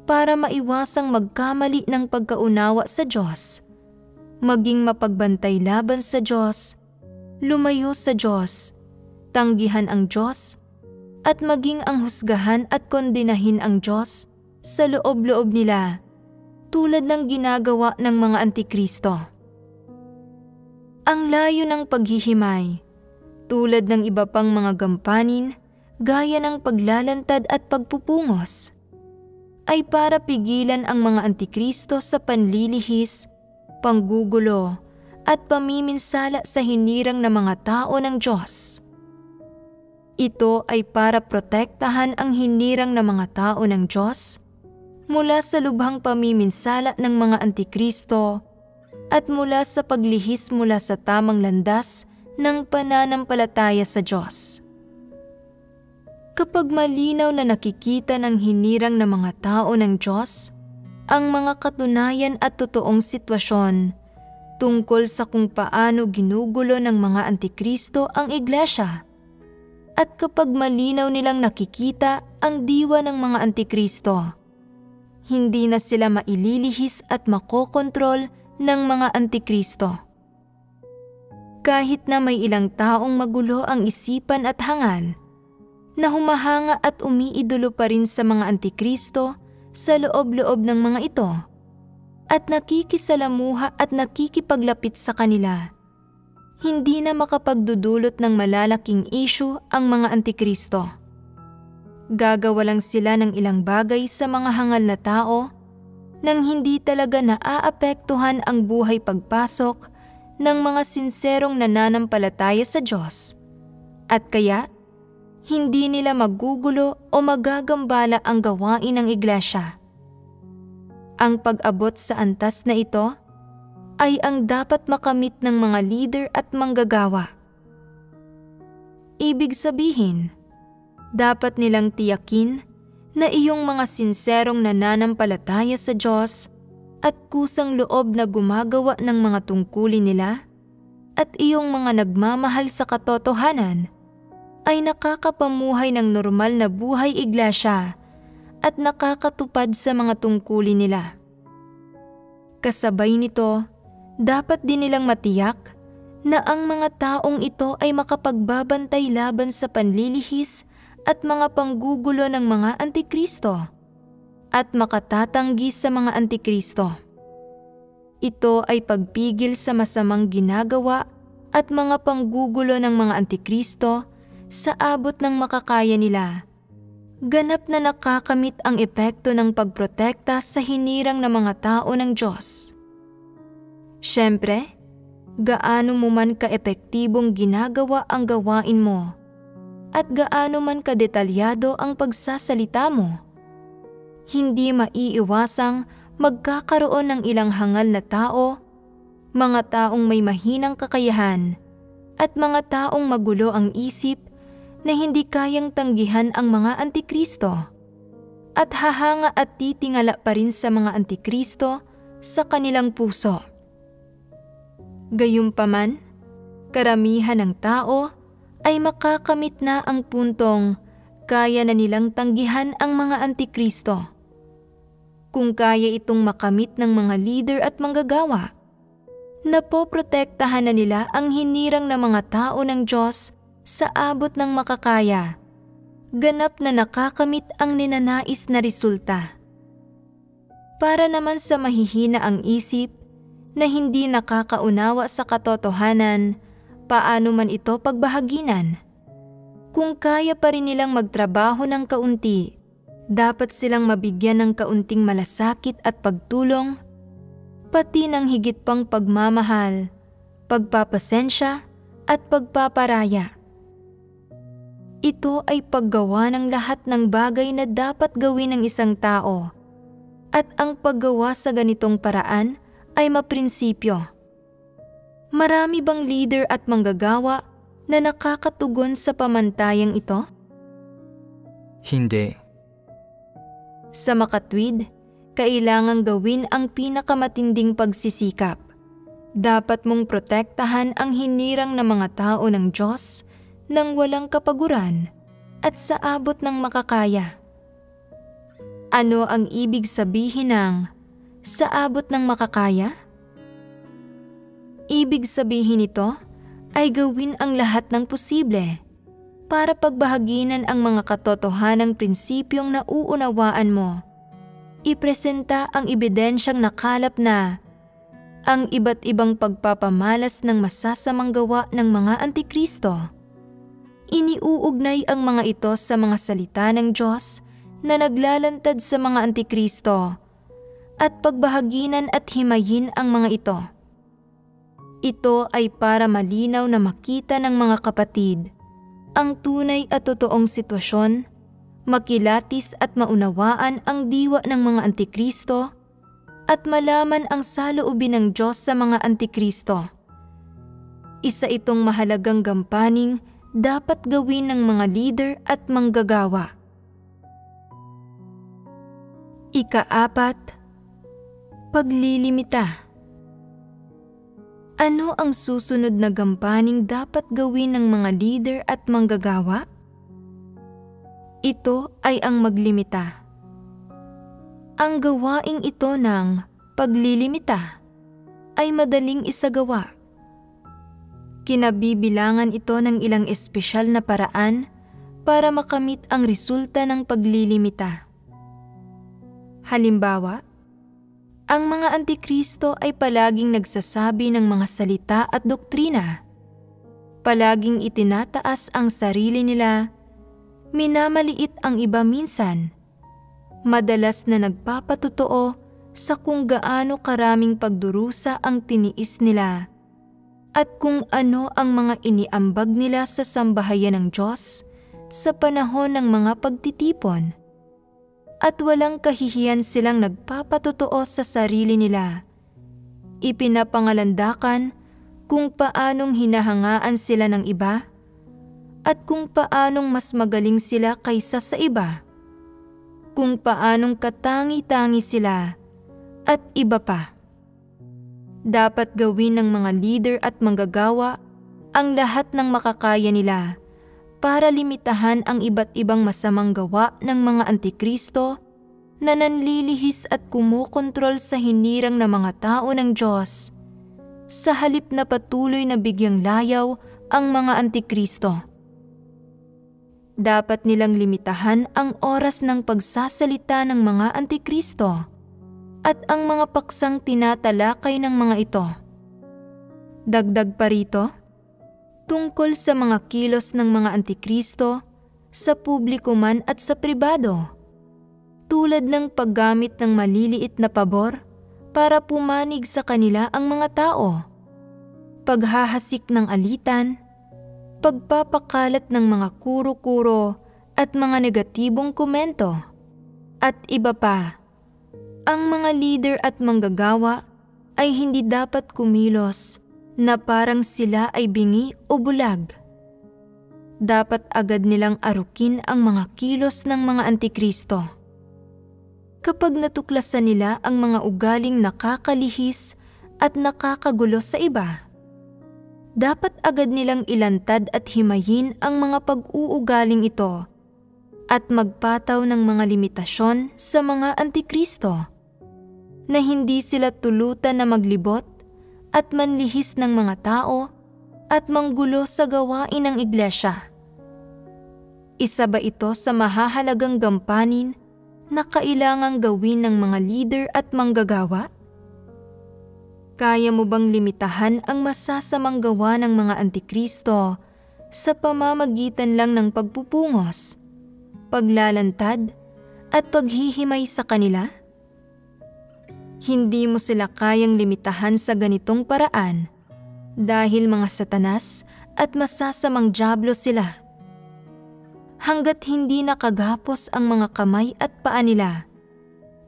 Speaker 2: para maiwasang magkamali ng pagkaunawa sa Diyos, maging mapagbantay laban sa Diyos, lumayo sa Diyos, tanggihan ang Diyos, at maging ang husgahan at kondenahin ang Diyos sa loob-loob nila, tulad ng ginagawa ng mga antikristo. Ang layo ng paghihimay, tulad ng iba pang mga gampanin, gaya ng paglalantad at pagpupungos, ay para pigilan ang mga antikristo sa panlilihis, panggugulo, at pamiminsala sa hinirang na mga tao ng Diyos. Ito ay para protektahan ang hinirang na mga tao ng Diyos mula sa lubhang pamiminsala ng mga antikristo at mula sa paglihis mula sa tamang landas ng pananampalataya sa Diyos. Kapag malinaw na nakikita ng hinirang na mga tao ng Diyos ang mga katunayan at totoong sitwasyon tungkol sa kung paano ginugulo ng mga Antikristo ang iglesia, at kapag malinaw nilang nakikita ang diwa ng mga Antikristo, hindi na sila maililihis at makokontrol ng mga Antikristo. Kahit na may ilang taong magulo ang isipan at hangal, na humahanga at umiidolo pa rin sa mga Antikristo sa loob-loob ng mga ito, at nakikisalamuha at nakikipaglapit sa kanila, hindi na makapagdudulot ng malalaking issue ang mga Antikristo. Gagawa lang sila ng ilang bagay sa mga hangal na tao nang hindi talaga naaapektuhan ang buhay pagpasok ng mga sinserong nananampalataya sa Diyos, at kaya hindi nila magugulo o magagambala ang gawain ng iglesia. Ang pag-abot sa antas na ito ay ang dapat makamit ng mga leader at manggagawa. Ibig sabihin, dapat nilang tiyakin na iyong mga sinserong nananampalataya sa Diyos at kusang loob na gumagawa ng mga tungkulin nila, at iyong mga nagmamahal sa katotohanan ay nakakapamuhay ng normal na buhay iglesia at nakakatupad sa mga tungkulin nila. Kasabay nito, dapat din nilang matiyak na ang mga taong ito ay makapagbabantay laban sa panlilihis at mga panggugulo ng mga Antikristo at makatatanggi sa mga Antikristo. Ito ay pagpigil sa masamang ginagawa at mga panggugulo ng mga Antikristo sa abot ng makakaya nila. Ganap na nakakamit ang epekto ng pagprotekta sa hinirang na mga tao ng Diyos. Siyempre, gaano mo man ka-epektibong ginagawa ang gawain mo at gaano man kadetalyado ang pagsasalita mo, hindi maiiwasang magkakaroon ng ilang hangal na tao, mga taong may mahinang kakayahan, at mga taong magulo ang isip na hindi kayang tanggihan ang mga Antikristo, at hahanga at titingala pa rin sa mga Antikristo sa kanilang puso. Gayunpaman, karamihan ng tao ay makakamit na ang puntong kaya na nilang tanggihan ang mga Antikristo. Kung kaya itong makamit ng mga leader at manggagawa, napoprotektahan na nila ang hinirang na mga tao ng Diyos sa abot ng makakaya, ganap na nakakamit ang ninanais na resulta. Para naman sa mahihina ang isip na hindi nakakaunawa sa katotohanan, paano man ito pagbahaginan? Kung kaya pa rin nilang magtrabaho ng kaunti, dapat silang mabigyan ng kaunting malasakit at pagtulong, pati ng higit pang pagmamahal, pagpapasensya at pagpaparaya. Ito ay paggawa ng lahat ng bagay na dapat gawin ng isang tao, at ang paggawa sa ganitong paraan ay maprinsipyo. Marami bang leader at manggagawa na nakakatugon sa pamantayang ito?
Speaker 4: Hindi.
Speaker 2: Sa makatwid, kailangang gawin ang pinakamatinding pagsisikap. Dapat mong protektahan ang hinirang ng mga tao ng Diyos nang walang kapaguran at sa abot ng makakaya. Ano ang ibig sabihin ng sa abot ng makakaya? Ibig sabihin nito ay gawin ang lahat ng posible para pagbahaginan ang mga katotohanang prinsipyong nauunawaan mo. Ipresenta ang ebidensyang nakalap na ang iba't ibang pagpapamalas ng masasamang gawa ng mga Antikristo. Iniuugnay ang mga ito sa mga salita ng Diyos na naglalantad sa mga Antikristo at pagbahaginan at himayin ang mga ito. Ito ay para malinaw na makita ng mga kapatid ang tunay at totoong sitwasyon, makilatis at maunawaan ang diwa ng mga Antikristo at malaman ang saloobin ng Diyos sa mga Antikristo. Isa itong mahalagang gampaning dapat gawin ng mga leader at manggagawa. Ika-4, paglilimita. Ano ang susunod na gampaning dapat gawin ng mga leader at manggagawa? Ito ay ang maglimita. Ang gawaing ito ng paglilimita ay madaling isagawa. Kinabibilangan ito ng ilang espesyal na paraan para makamit ang resulta ng paglilimita. Halimbawa, ang mga antikristo ay palaging nagsasabi ng mga salita at doktrina. Palaging itinataas ang sarili nila, minamaliit ang iba minsan, madalas na nagpapatotoo sa kung gaano karaming pagdurusa ang tiniis nila at kung ano ang mga iniambag nila sa sambahayan ng Diyos sa panahon ng mga pagtitipon. At walang kahihiyan silang nagpapatotoo sa sarili nila. Ipinapangalandakan kung paanong hinahangaan sila ng iba at kung paanong mas magaling sila kaysa sa iba. Kung paanong katangi-tangi sila at iba pa. Dapat gawin ng mga leader at manggagawa ang lahat ng makakaya nila para limitahan ang iba't ibang masamang gawa ng mga antikristo na nanlilihis at kumukontrol sa hinirang na mga tao ng Diyos, sa halip na patuloy na bigyang layaw ang mga antikristo. Dapat nilang limitahan ang oras ng pagsasalita ng mga antikristo at ang mga paksang tinatalakay ng mga ito. Dagdag pa rito, tungkol sa mga kilos ng mga antikristo sa publiko man at sa pribado, tulad ng paggamit ng maliliit na pabor para pumanig sa kanila ang mga tao, paghahasik ng alitan, pagpapakalat ng mga kuro-kuro at mga negatibong komento, at iba pa. Ang mga leader at manggagawa ay hindi dapat kumilos na parang sila ay bingi o bulag. Dapat agad nilang arukin ang mga kilos ng mga antikristo. Kapag natuklasan nila ang mga ugaling nakakalihis at nakakagulo sa iba, dapat agad nilang ilantad at himayin ang mga pag-uugaling ito at magpataw ng mga limitasyon sa mga antikristo na hindi sila tulutan na maglibot at manlihis ng mga tao at manggulo sa gawain ng iglesia. Isa ba ito sa mahahalagang gampanin na kailangang gawin ng mga leader at manggagawa? Kaya mo bang limitahan ang masasamang gawa ng mga antikristo sa pamamagitan lang ng pagpupungos, paglalantad, at paghihimay sa kanila? Hindi mo sila kayang limitahan sa ganitong paraan dahil mga satanas at masasamang dyablo sila. Hanggat hindi nakagapos ang mga kamay at paa nila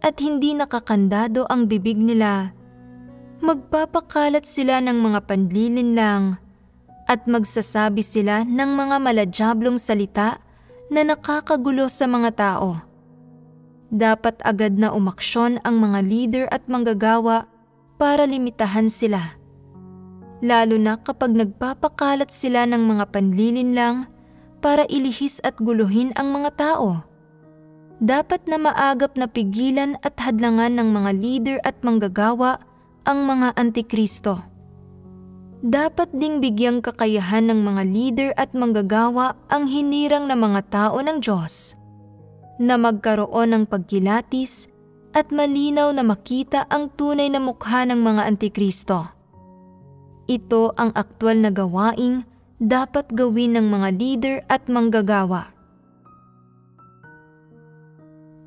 Speaker 2: at hindi nakakandado ang bibig nila, magpapakalat sila ng mga panlilinlang at magsasabi sila ng mga maladyablong salita na nakakagulo sa mga tao. Dapat agad na umaksyon ang mga leader at manggagawa para limitahan sila. Lalo na kapag nagpapakalat sila ng mga panlilinlang para ilihis at guluhin ang mga tao. Dapat na maagap na pigilan at hadlangan ng mga leader at manggagawa ang mga antikristo. Dapat ding bigyang kakayahan ng mga leader at manggagawa ang hinirang na mga tao ng Diyos na magkaroon ng pagkilatis at malinaw na makita ang tunay na mukha ng mga antikristo. Ito ang aktwal na gawaing dapat gawin ng mga leader at manggagawa.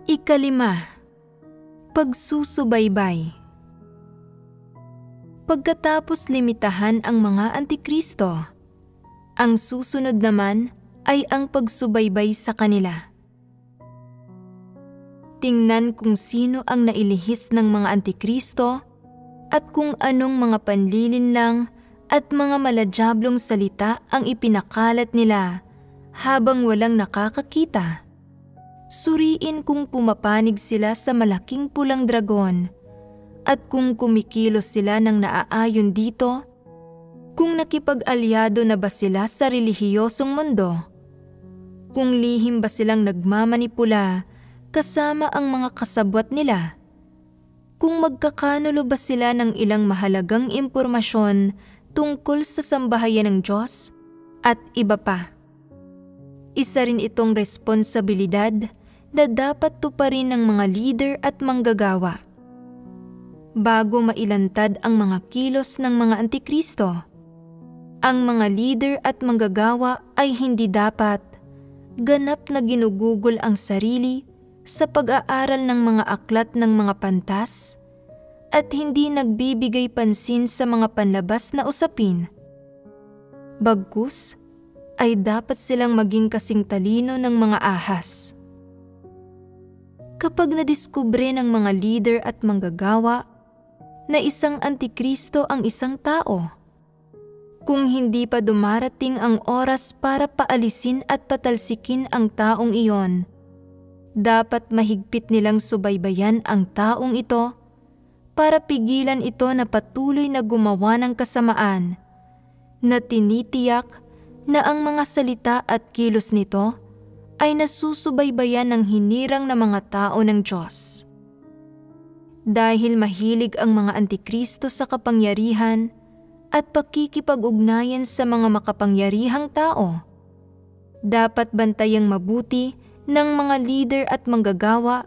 Speaker 2: Ika-5, pagsusubaybay. Pagkatapos limitahan ang mga antikristo, ang susunod naman ay ang pagsubaybay sa kanila. Tingnan kung sino ang nailihis ng mga antikristo at kung anong mga panlilinlang at mga maladyaablong salita ang ipinakalat nila habang walang nakakakita. Suriin kung pumapanig sila sa malaking pulang dragon at kung kumikilos sila ng naaayon dito, kung nakipag-alyado na ba sila sa relihiyosong mundo, kung lihim ba silang nagmamanipula kasama ang mga kasabwat nila, kung magkakanulo ba sila ng ilang mahalagang impormasyon tungkol sa sambahayan ng Diyos, at iba pa. Isa rin itong responsibilidad na dapat tuparin ng mga leader at manggagawa. Bago mailantad ang mga kilos ng mga antikristo, ang mga leader at manggagawa ay hindi dapat ganap na ginugugol ang sarili sa pag-aaral ng mga aklat ng mga pantas at hindi nagbibigay pansin sa mga panlabas na usapin. Bagkus ay dapat silang maging kasing talino ng mga ahas. Kapag nadiskubre ng mga leader at manggagawa na isang antikristo ang isang tao, kung hindi pa dumarating ang oras para paalisin at patalsikin ang taong iyon, dapat mahigpit nilang subaybayan ang taong ito para pigilan ito na patuloy na gumawa ng kasamaan, na tinitiyak na ang mga salita at kilos nito ay nasusubaybayan ng hinirang na mga tao ng Diyos. Dahil mahilig ang mga antikristo sa kapangyarihan at pakikipag-ugnayan sa mga makapangyarihang tao, dapat bantayang mabuti ng mga leader at manggagawa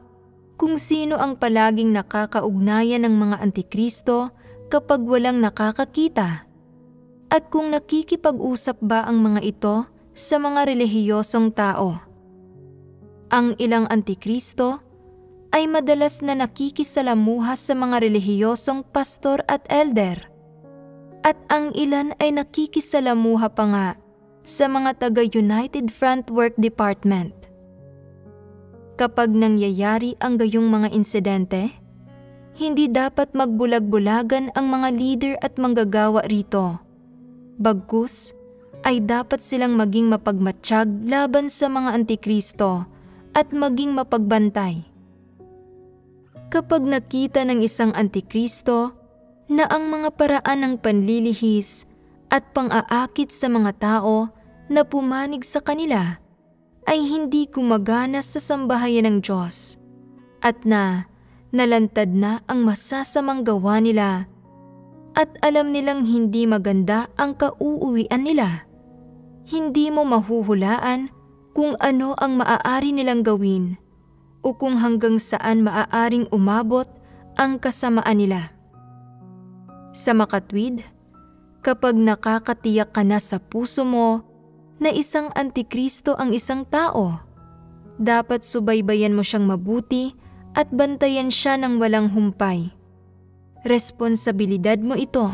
Speaker 2: kung sino ang palaging nakakaugnayan ng mga antikristo kapag walang nakakakita, at kung nakikipag-usap ba ang mga ito sa mga relihiyosong tao. Ang ilang antikristo ay madalas na nakikisalamuha sa mga relihiyosong pastor at elder, at ang ilan ay nakikisalamuha pa nga sa mga taga-United Front Work Department. Kapag nangyayari ang gayong mga insidente, hindi dapat magbulag-bulagan ang mga leader at manggagawa rito. Bagkus ay dapat silang maging mapagmatsyag laban sa mga antikristo at maging mapagbantay. Kapag nakita ng isang antikristo na ang mga paraan ng panlilihis at pang-aakit sa mga tao na pumanig sa kanila ay hindi gumagana sa sambahayan ng Diyos at na nalantad na ang masasamang gawa nila at alam nilang hindi maganda ang kauuwian nila, hindi mo mahuhulaan kung ano ang maaari nilang gawin o kung hanggang saan maaaring umabot ang kasamaan nila. Sa makatwid, kapag nakakatiyak ka na sa puso mo na isang antikristo ang isang tao, dapat subaybayan mo siyang mabuti at bantayan siya ng walang humpay. Responsibilidad mo ito.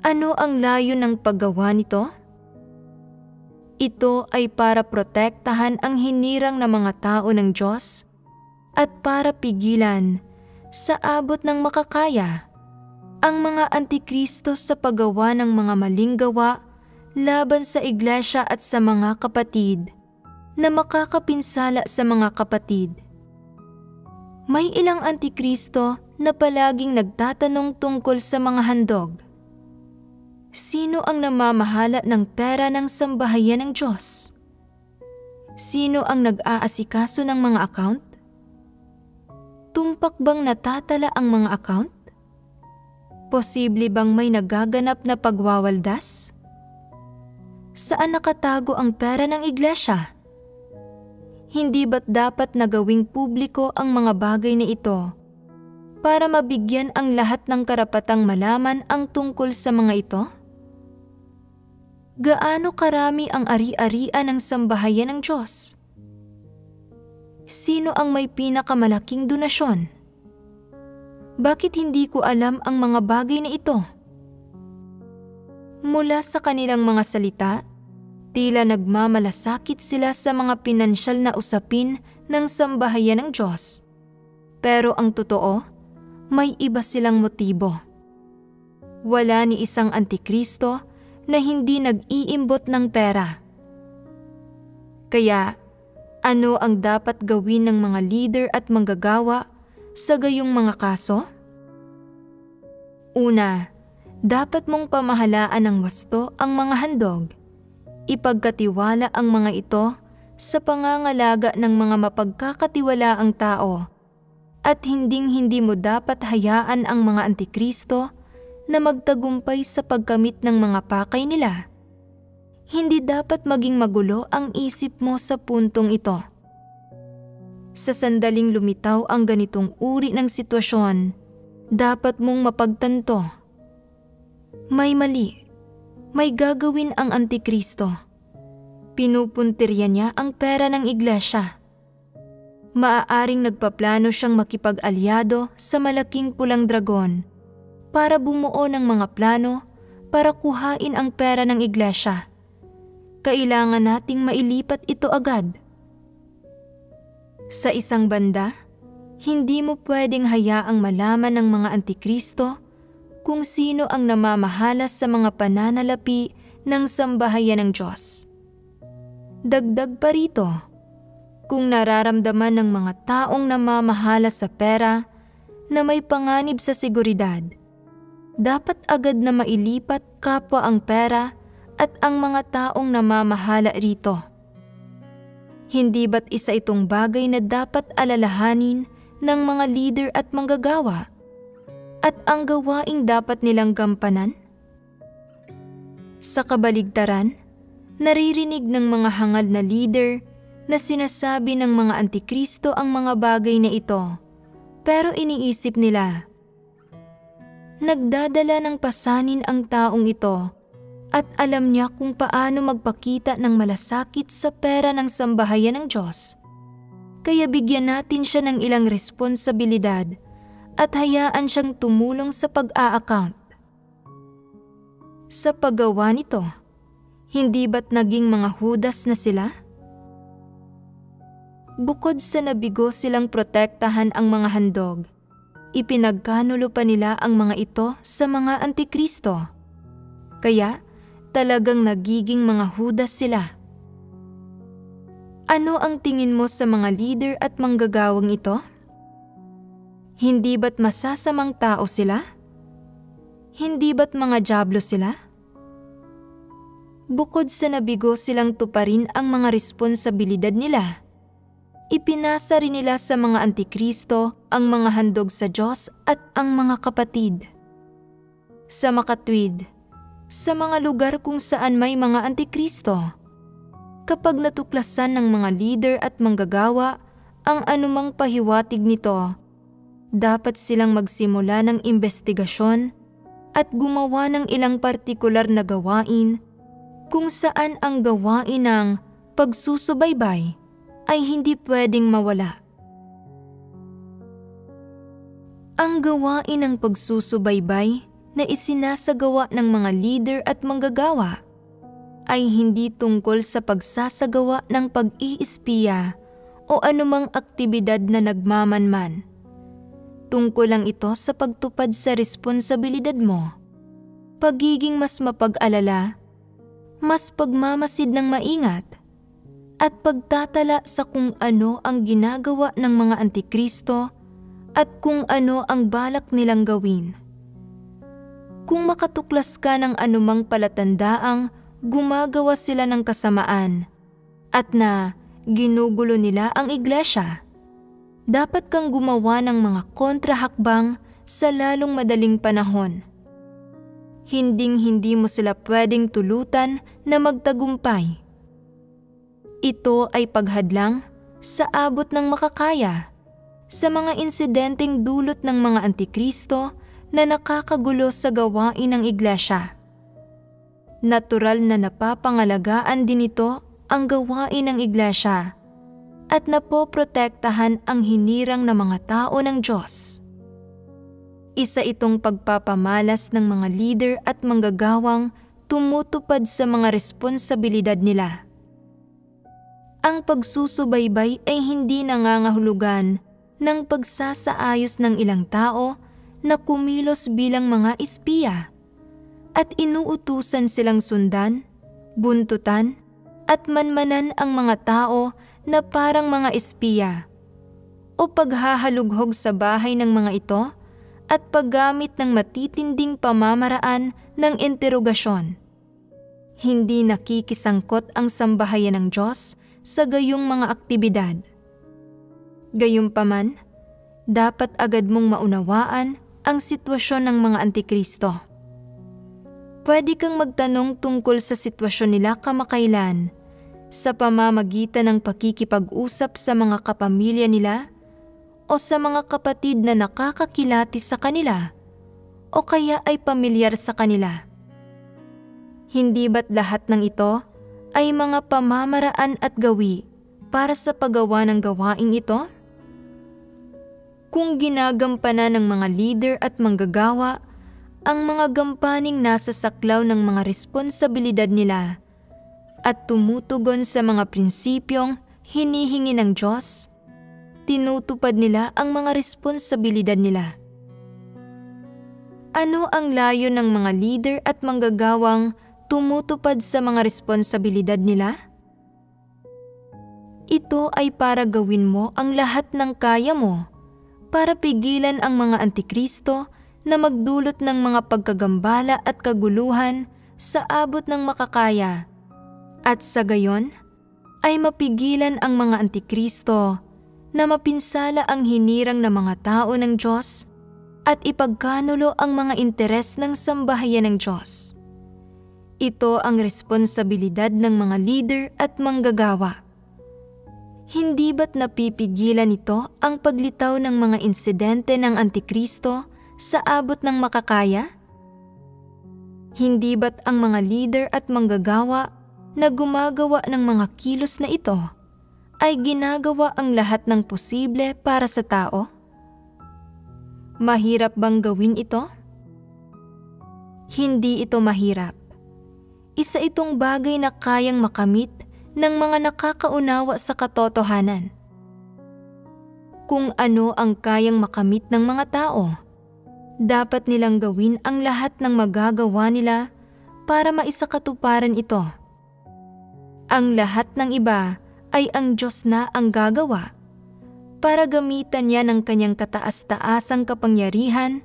Speaker 2: Ano ang layo ng paggawa nito? Ito ay para protektahan ang hinirang ng mga tao ng Diyos at para pigilan sa abot ng makakaya ang mga antikristo sa paggawa ng mga maling gawa laban sa iglesia at sa mga kapatid na makakapinsala sa mga kapatid. May ilang antikristo na palaging nagtatanong tungkol sa mga handog. Sino ang namamahala ng pera ng sambahayan ng Diyos? Sino ang nag-aasikaso ng mga account? Tumpak bang natatala ang mga account? Posible bang may nagaganap na pagwawaldas? Saan nakatago ang pera ng iglesia? Hindi ba't dapat na gawing publiko ang mga bagay na ito para mabigyan ang lahat ng karapatang malaman ang tungkol sa mga ito? Gaano karami ang ari-arian ng sambahayan ng Diyos? Sino ang may pinakamalaking donasyon? Bakit hindi ko alam ang mga bagay na ito? Mula sa kanilang mga salita, tila nagmamalasakit sila sa mga pinansyal na usapin ng sambahayan ng Diyos. Pero ang totoo, may iba silang motibo. Wala ni isang antikristo na hindi nag-iimbot ng pera. Kaya, ano ang dapat gawin ng mga leader at manggagawa sa gayong mga kaso? Una, dapat mong pamahalaan ng wasto ang mga handog. Ipagkatiwala ang mga ito sa pangangalaga ng mga mapagkakatiwalaang tao at hinding-hindi mo dapat hayaan ang mga antikristo na magtagumpay sa pagkamit ng mga pakay nila. Hindi dapat maging magulo ang isip mo sa puntong ito. Sa sandaling lumitaw ang ganitong uri ng sitwasyon, dapat mong mapagtanto. May mali. May gagawin ang antikristo. Pinupuntirya niya ang pera ng iglesia. Maaaring nagpaplano siyang makipag-alyado sa malaking pulang dragon para bumuo ng mga plano para kuhain ang pera ng iglesia. Kailangan nating mailipat ito agad. Sa isang banda, hindi mo pwedeng hayaang malaman ng mga antikristo kung sino ang namamahalas sa mga pananalapi ng sambahayan ng Diyos. Dagdag pa rito, kung nararamdaman ng mga taong namamahala sa pera na may panganib sa seguridad, dapat agad na mailipat kapwa ang pera at ang mga taong namamahala rito. Hindi ba't isa itong bagay na dapat alalahanin ng mga leader at manggagawa at ang gawaing dapat nilang gampanan? Sa kabaligtaran, naririnig ng mga hangal na leader na sinasabi ng mga antikristo ang mga bagay na ito, pero iniisip nila, nagdadala ng pasanin ang taong ito at alam niya kung paano magpakita ng malasakit sa pera ng sambahayan ng Diyos. Kaya bigyan natin siya ng ilang responsibilidad at hayaan siyang tumulong sa pag-a-account. Sa paggawa nito, hindi ba't naging mga Judas na sila? Bukod sa nabigo silang protektahan ang mga handog, ipinagkanulo pa nila ang mga ito sa mga antikristo. Kaya talagang nagiging mga Judas sila. Ano ang tingin mo sa mga leader at manggagawang ito? Hindi ba't masasamang tao sila? Hindi ba't mga dyablo sila? Bukod sa nabigo silang tuparin ang mga responsibilidad nila, ipinasa rin nila sa mga antikristo ang mga handog sa Diyos at ang mga kapatid. Sa makatwid, sa mga lugar kung saan may mga antikristo, kapag natuklasan ng mga leader at manggagawa ang anumang pahiwatig nito, dapat silang magsimula ng investigasyon at gumawa ng ilang partikular na gawain kung saan ang gawain ng pagsusubaybay ay hindi pwedeng mawala. Ang gawain ng pagsusubaybay na isinasagawa ng mga leader at manggagawa ay hindi tungkol sa pagsasagawa ng pag-iispiya o anumang aktibidad na nagmamanman. Tungkol lang ito sa pagtupad sa responsibilidad mo, pagiging mas mapag-alala, mas pagmamasid ng maingat, at pagtatala sa kung ano ang ginagawa ng mga antikristo at kung ano ang balak nilang gawin. Kung makatuklas ka ng anumang palatandaang gumagawa sila ng kasamaan at na ginugulo nila ang iglesia, dapat kang gumawa ng mga kontrahakbang sa lalong madaling panahon. Hinding-hindi mo sila pwedeng tulutan na magtagumpay. Ito ay paghadlang sa abot ng makakaya sa mga insidenteng dulot ng mga antikristo na nakakagulo sa gawain ng iglesia. Natural na napapangalagaan din ito ang gawain ng iglesia at napoprotektahan ang hinirang na mga tao ng Diyos. Isa itong pagpapamalas ng mga leader at manggagawang tumutupad sa mga responsibilidad nila. Ang pagsusubaybay ay hindi nangangahulugan ng pagsasaayos ng ilang tao na kumilos bilang mga espiya at inuutusan silang sundan, buntutan, at manmanan ang mga tao na parang mga espiya, o paghahalughog sa bahay ng mga ito at paggamit ng matitinding pamamaraan ng interogasyon. Hindi nakikisangkot ang sambahayan ng Diyos sa gayong mga aktibidad. Gayunpaman, dapat agad mong maunawaan ang sitwasyon ng mga Antikristo. Pwede kang magtanong tungkol sa sitwasyon nila kamakailan sa pamamagitan ng pakikipag-usap sa mga kapamilya nila o sa mga kapatid na nakakakilati sa kanila o kaya ay pamilyar sa kanila. Hindi ba't lahat ng ito ay mga pamamaraan at gawi para sa paggawa ng gawaing ito? Kung ginagampanan ng mga leader at manggagawa ang mga gampaning nasa saklaw ng mga responsibilidad nila at tumutugon sa mga prinsipyong hinihingi ng Diyos, tinutupad nila ang mga responsibilidad nila. Ano ang layo ng mga leader at manggagawang tumutupad sa mga responsibilidad nila? Ito ay para gawin mo ang lahat ng kaya mo para pigilan ang mga Antikristo na magdulot ng mga pagkagambala at kaguluhan sa abot ng makakaya, at sa gayon ay mapigilan ang mga Antikristo na mapinsala ang hinirang ng mga tao ng Diyos at ipagkanulo ang mga interes ng sambahayan ng Diyos. Ito ang responsibilidad ng mga leader at manggagawa. Hindi ba't napipigilan ito ang paglitaw ng mga insidente ng Antikristo sa abot ng makakaya? Hindi ba't ang mga leader at manggagawa na gumagawa ng mga kilos na ito ay ginagawa ang lahat ng posible para sa tao? Mahirap bang gawin ito? Hindi ito mahirap. Isa itong bagay na kayang makamit ng mga nakakaunawa sa katotohanan. Kung ano ang kayang makamit ng mga tao, dapat nilang gawin ang lahat ng magagawa nila para maisakatuparan ito. Ang lahat ng iba ay ang Diyos na ang gagawa para gamitan niya ng kanyang kataas-taasang kapangyarihan,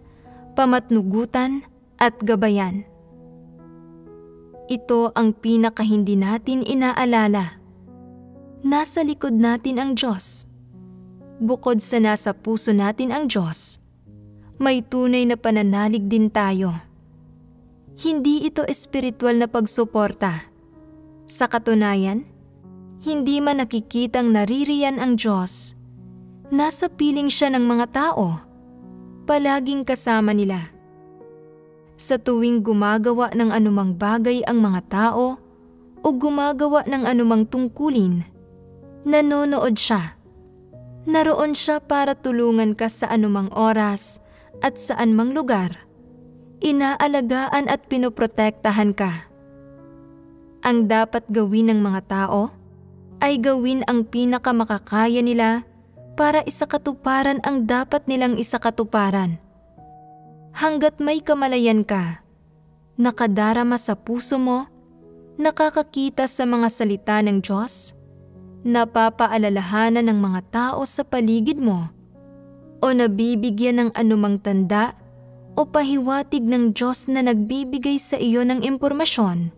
Speaker 2: pamatnugutan at gabayan. Ito ang pinaka-hindi natin inaalala. Nasa likod natin ang Diyos. Bukod sa nasa puso natin ang Diyos, may tunay na pananalig din tayo. Hindi ito espiritual na pagsuporta. Sa katunayan, hindi man nakikitang naririyan ang Diyos, nasa piling siya ng mga tao, palaging kasama nila. Sa tuwing gumagawa ng anumang bagay ang mga tao o gumagawa ng anumang tungkulin, nanonood siya. Naroon siya para tulungan ka sa anumang oras at saan mang lugar. Inaalagaan at pinoprotektahan ka. Ang dapat gawin ng mga tao ay gawin ang pinakamakakaya nila para isakatuparan ang dapat nilang isakatuparan. Hanggat may kamalayan ka, nakadarama sa puso mo, nakakakita sa mga salita ng Diyos, napapaalalahanan ng mga tao sa paligid mo, o nabibigyan ng anumang tanda o pahiwatig ng Diyos na nagbibigay sa iyo ng impormasyon,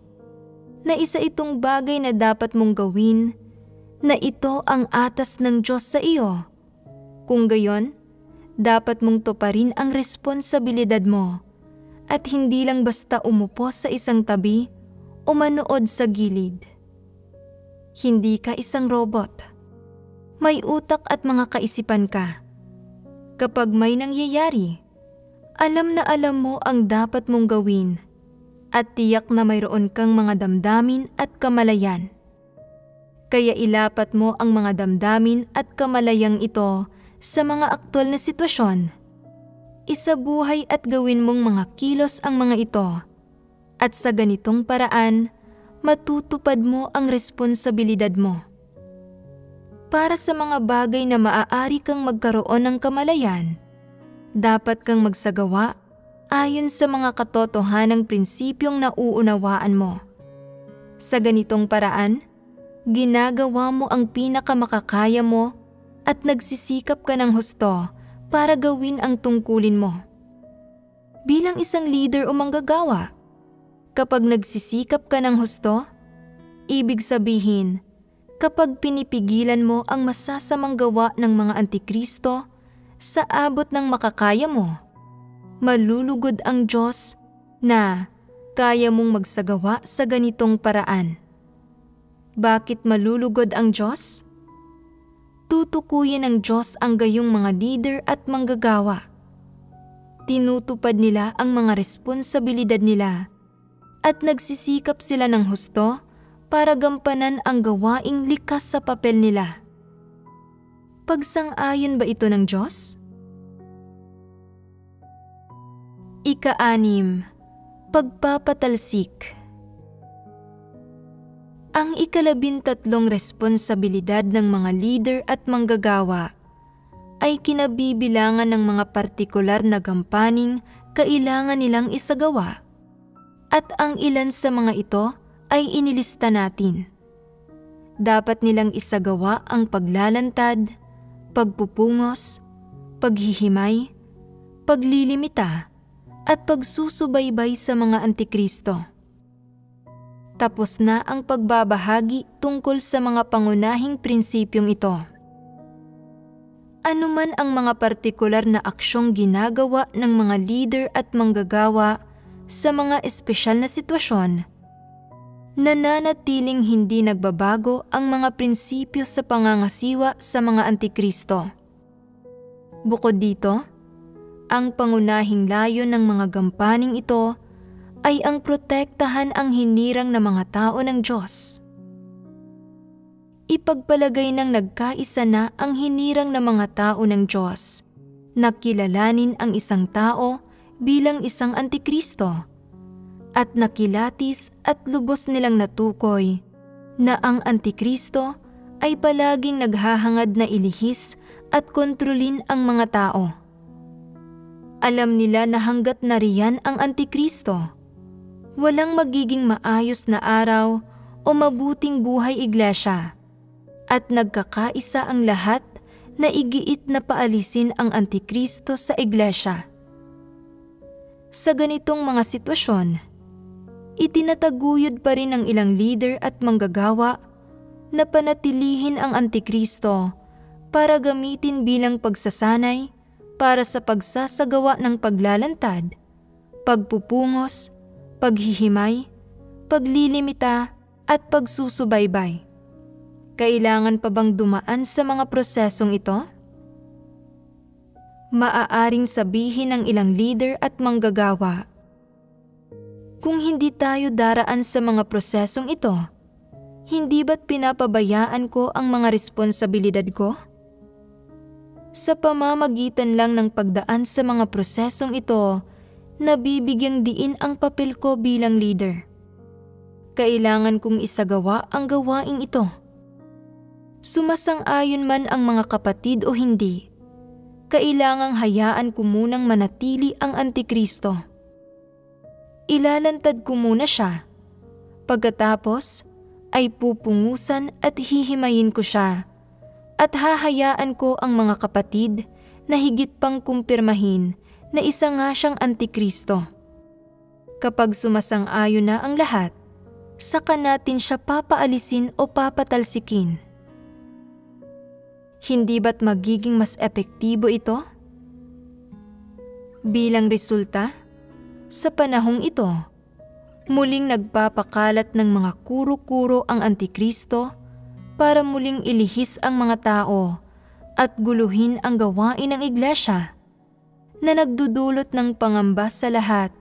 Speaker 2: na isa itong bagay na dapat mong gawin, na ito ang atas ng Diyos sa iyo. Kung gayon, dapat mong tuparin ang responsibilidad mo at hindi lang basta umupo sa isang tabi o manood sa gilid. Hindi ka isang robot. May utak at mga kaisipan ka. Kapag may nangyayari, alam na alam mo ang dapat mong gawin at tiyak na mayroon kang mga damdamin at kamalayan. Kaya ilapat mo ang mga damdamin at kamalayang ito sa mga aktwal na sitwasyon. Isabuhay at gawin mong mga kilos ang mga ito. At sa ganitong paraan, matutupad mo ang responsibilidad mo. Para sa mga bagay na maaari kang magkaroon ng kamalayan, dapat kang magsagawa ayon sa mga katotohanang prinsipyong nauunawaan mo. Sa ganitong paraan, ginagawa mo ang pinakamakakaya mo at nagsisikap ka ng husto para gawin ang tungkulin mo. Bilang isang leader o manggagawa, kapag nagsisikap ka ng husto, ibig sabihin, kapag pinipigilan mo ang masasamang gawa ng mga antikristo sa abot ng makakaya mo, malulugod ang Diyos na kaya mong magsagawa sa ganitong paraan. Bakit malulugod ang Diyos? Tutukuyin ng Diyos ang gayong mga leader at manggagawa. Tinutupad nila ang mga responsibilidad nila at nagsisikap sila ng husto para gampanan ang gawaing likas sa papel nila. Pagsang-ayon ba ito ng Diyos? Ika-6, pagpapatalsik. Ang ika-13 responsibilidad ng mga leader at manggagawa ay kinabibilangan ng mga partikular na gampaning kailangan nilang isagawa. At ang ilan sa mga ito ay inilista natin. Dapat nilang isagawa ang paglalantad, pagpupungos, paghihimay, paglilimita, at pagsusubaybay sa mga antikristo. Tapos na ang pagbabahagi tungkol sa mga pangunahing prinsipyong ito. Ano man ang mga partikular na aksyong ginagawa ng mga leader at manggagawa sa mga espesyal na sitwasyon, nananatiling hindi nagbabago ang mga prinsipyo sa pangangasiwa sa mga antikristo. Bukod dito, ang pangunahing layon ng mga gampaning ito ay ang protektahan ang hinirang na mga tao ng Diyos. Ipagpalagay ng nagkaisa na ang hinirang na mga tao ng Diyos na kilalanin ang isang tao bilang isang antikristo at nakilatis at lubos nilang natukoy na ang antikristo ay palaging naghahangad na ilihis at kontrolin ang mga tao. Alam nila na hanggat nariyan ang antikristo, walang magiging maayos na araw o mabuting buhay iglesia, at nagkakaisa ang lahat na igiit na paalisin ang antikristo sa iglesia. Sa ganitong mga sitwasyon, itinataguyod pa rin ng ilang leader at manggagawa na panatilihin ang antikristo para gamitin bilang pagsasanay para sa pagsasagawa ng paglalantad, pagpupungos, paghihimay, paglilimita at pagsusubaybay. Kailangan pa bang dumaan sa mga prosesong ito? Maaaring sabihin ng ilang leader at manggagawa, kung hindi tayo daraan sa mga prosesong ito, hindi ba't pinapabayaan ko ang mga responsibilidad ko? Sa pamamagitan lang ng pagdaan sa mga prosesong ito, nabibigyang diin ang papel ko bilang leader. Kailangan kong isagawa ang gawaing ito. Sumasang-ayon man ang mga kapatid o hindi, kailangang hayaan ko munang manatili ang antikristo. Ilalantad ko muna siya. Pagkatapos ay pupungusan at hihimayin ko siya. At hahayaan ko ang mga kapatid na higit pang kumpirmahin na isa nga siyang antikristo. Kapag sumasang-ayon na ang lahat, saka natin siya papaalisin o papatalsikin. Hindi ba't magiging mas epektibo ito? Bilang resulta, sa panahong ito, muling nagpapakalat ng mga kuro-kuro ang antikristo para muling ilihis ang mga tao at guluhin ang gawain ng iglesia na nagdudulot ng pangamba sa lahat.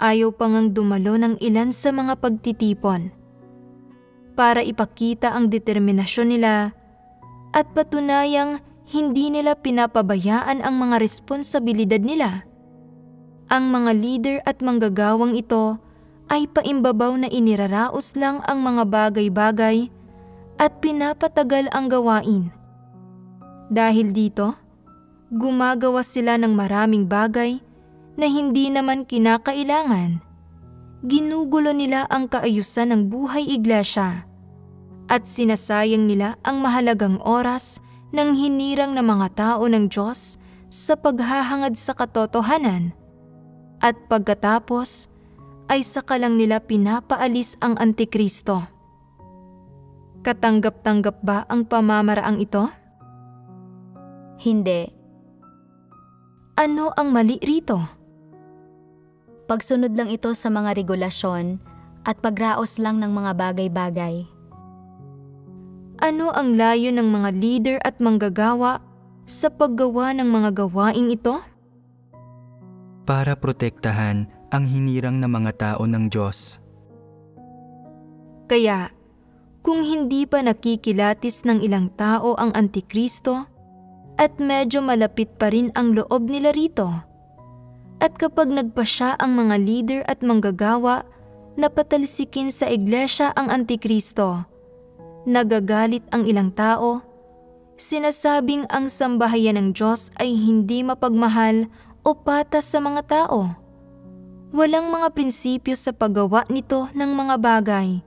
Speaker 2: Ayaw pa ngang dumalo ng ilan sa mga pagtitipon para ipakita ang determinasyon nila at patunayang hindi nila pinapabayaan ang mga responsibilidad nila. Ang mga leader at manggagawang ito ay paimbabaw na iniraraos lang ang mga bagay-bagay at pinapatagal ang gawain. Dahil dito, gumagawa sila ng maraming bagay na hindi naman kinakailangan. Ginugulo nila ang kaayusan ng buhay iglesia at sinasayang nila ang mahalagang oras ng hinirang na mga tao ng Diyos sa paghahangad sa katotohanan, at pagkatapos ay saka lang nila pinapaalis ang Antikristo. Katanggap-tanggap ba ang pamamaraang ito?
Speaker 3: Hindi.
Speaker 2: Ano ang mali rito?
Speaker 3: Pagsunod lang ito sa mga regulasyon at pagraos lang ng mga bagay-bagay.
Speaker 2: Ano ang layo ng mga leader at manggagawa sa paggawa ng mga gawaing ito?
Speaker 4: Para protektahan ang hinirang na mga tao ng Diyos.
Speaker 2: Kaya, kung hindi pa nakikilatis ng ilang tao ang Antikristo at medyo malapit pa rin ang loob nila rito, at kapag nagpasya ang mga leader at manggagawa na patalsikin sa iglesia ang Antikristo, nagagalit ang ilang tao, sinasabing ang sambahayan ng Diyos ay hindi mapagmahal o patas sa mga tao. Walang mga prinsipyo sa paggawa nito ng mga bagay,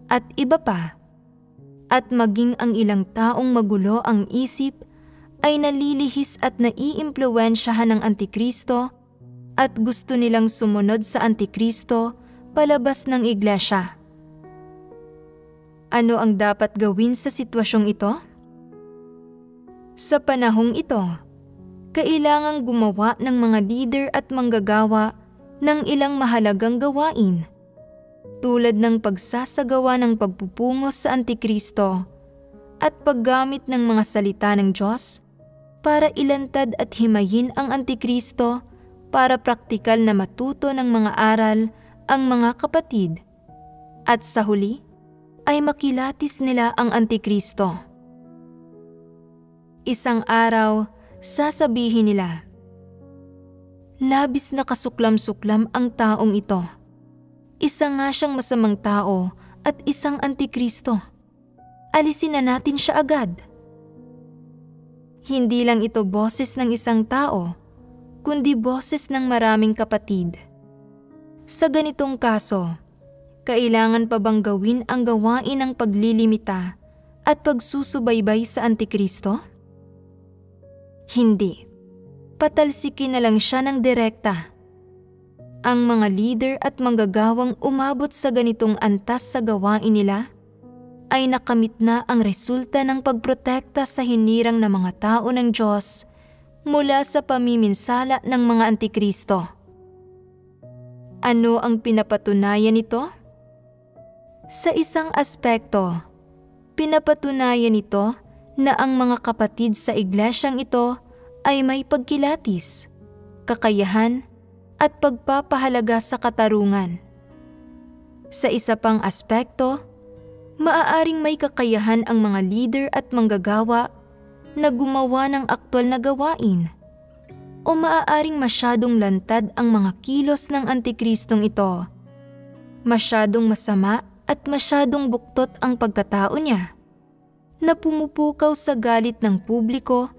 Speaker 2: at iba pa. At maging ang ilang taong magulo ang isip ay nalilihis at naiimpluwensyahan ng Antikristo at gusto nilang sumunod sa Antikristo palabas ng iglesia. Ano ang dapat gawin sa sitwasyong ito? Sa panahong ito, kailangang gumawa ng mga leader at manggagawa ng ilang mahalagang gawain, tulad ng pagsasagawa ng pagpupungos sa Antikristo at paggamit ng mga salita ng Diyos para ilantad at himayin ang Antikristo, para praktikal na matuto ng mga aral ang mga kapatid, at sa huli ay makilatis nila ang Antikristo. Isang araw, sasabihin nila, labis na kasuklam-suklam ang taong ito. Isa nga siyang masamang tao at isang Antikristo. Alisin na natin siya agad. Hindi lang ito boses ng isang tao, kundi boses ng maraming kapatid. Sa ganitong kaso, kailangan pa bang gawin ang gawain ng paglilimita at pagsusubaybay sa Antikristo? Hindi. Patalsikin na lang siya ng direkta. Ang mga leader at manggagawang umabot sa ganitong antas sa gawain nila ay nakamit na ang resulta ng pagprotekta sa hinirang na mga tao ng Diyos mula sa pamiminsala ng mga Antikristo. Ano ang pinapatunayan nito? Sa isang aspekto, pinapatunayan nito na ang mga kapatid sa iglesyang ito ay may pagkilatis, kakayahan at pagpapahalaga sa katarungan. Sa isa pang aspekto, maaaring may kakayahan ang mga leader at manggagawa na gumawa ng aktwal na gawain, o maaaring masyadong lantad ang mga kilos ng Antikristong ito. Masyadong masama at masyadong buktot ang pagkatao niya, na pumupukaw sa galit ng publiko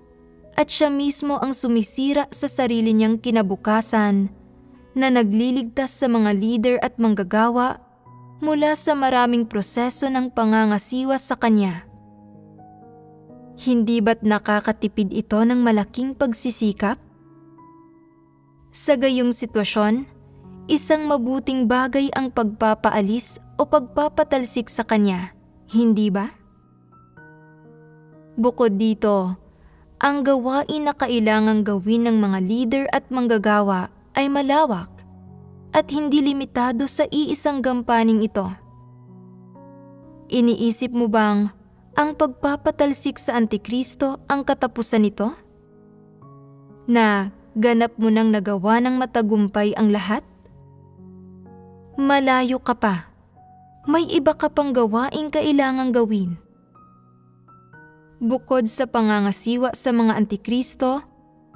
Speaker 2: at siya mismo ang sumisira sa sarili niyang kinabukasan, na nagliligtas sa mga leader at manggagawa mula sa maraming proseso ng pangangasiwa sa kanya. Hindi ba't nakakatipid ito ng malaking pagsisikap? Sa gayong sitwasyon, isang mabuting bagay ang pagpapaalis o pagpapatalsik sa kanya, hindi ba? Bukod dito, ang gawain na kailangang gawin ng mga leader at manggagawa ay malawak at hindi limitado sa iisang gampaning ito. Iniisip mo bang ang pagpapatalsik sa Antikristo ang katapusan nito? Na ganap mo nang nagawa ng matagumpay ang lahat? Malayo ka pa. May iba ka pang gawaing kailangang gawin. Bukod sa pangangasiwa sa mga Antikristo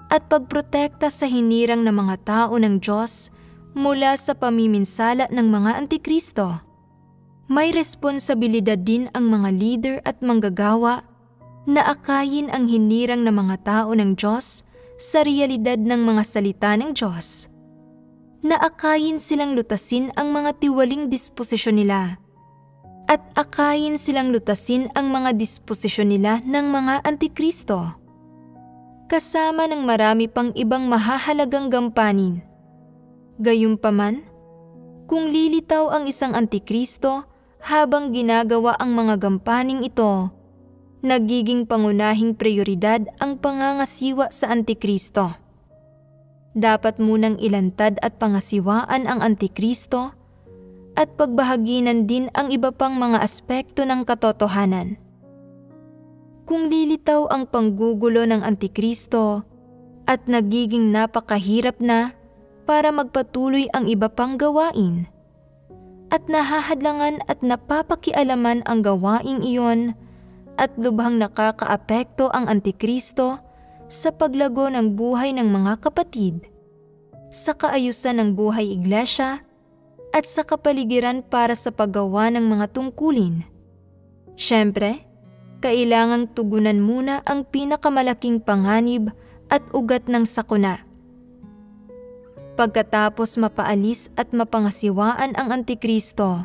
Speaker 2: at pagprotekta sa hinirang ng mga tao ng Diyos mula sa pamiminsala ng mga Antikristo, may responsibilidad din ang mga leader at manggagawa na akayin ang hinirang ng mga tao ng Diyos sa realidad ng mga salita ng Diyos na akayin silang lutasin ang mga tiwaling disposisyon nila at akayin silang lutasin ang mga disposisyon nila ng mga Antikristo, kasama ng marami pang ibang mahahalagang gampanin. Gayunpaman, kung lilitaw ang isang Antikristo habang ginagawa ang mga gampaning ito, nagiging pangunahing prioridad ang pangangasiwa sa Antikristo. Dapat munang ilantad at pangasiwaan ang Antikristo at pagbahaginan din ang iba pang mga aspekto ng katotohanan. Kung lilitaw ang panggugulo ng Antikristo at nagiging napakahirap na para magpatuloy ang iba pang gawain, at nahahadlangan at napapakialaman ang gawaing iyon at lubhang nakakaapekto ang Antikristo sa paglago ng buhay ng mga kapatid, sa kaayusan ng buhay iglesia at sa kapaligiran para sa paggawa ng mga tungkulin. Siyempre, kailangang tugunan muna ang pinakamalaking panganib at ugat ng sakuna. Pagkatapos mapaalis at mapangasiwaan ang Antikristo,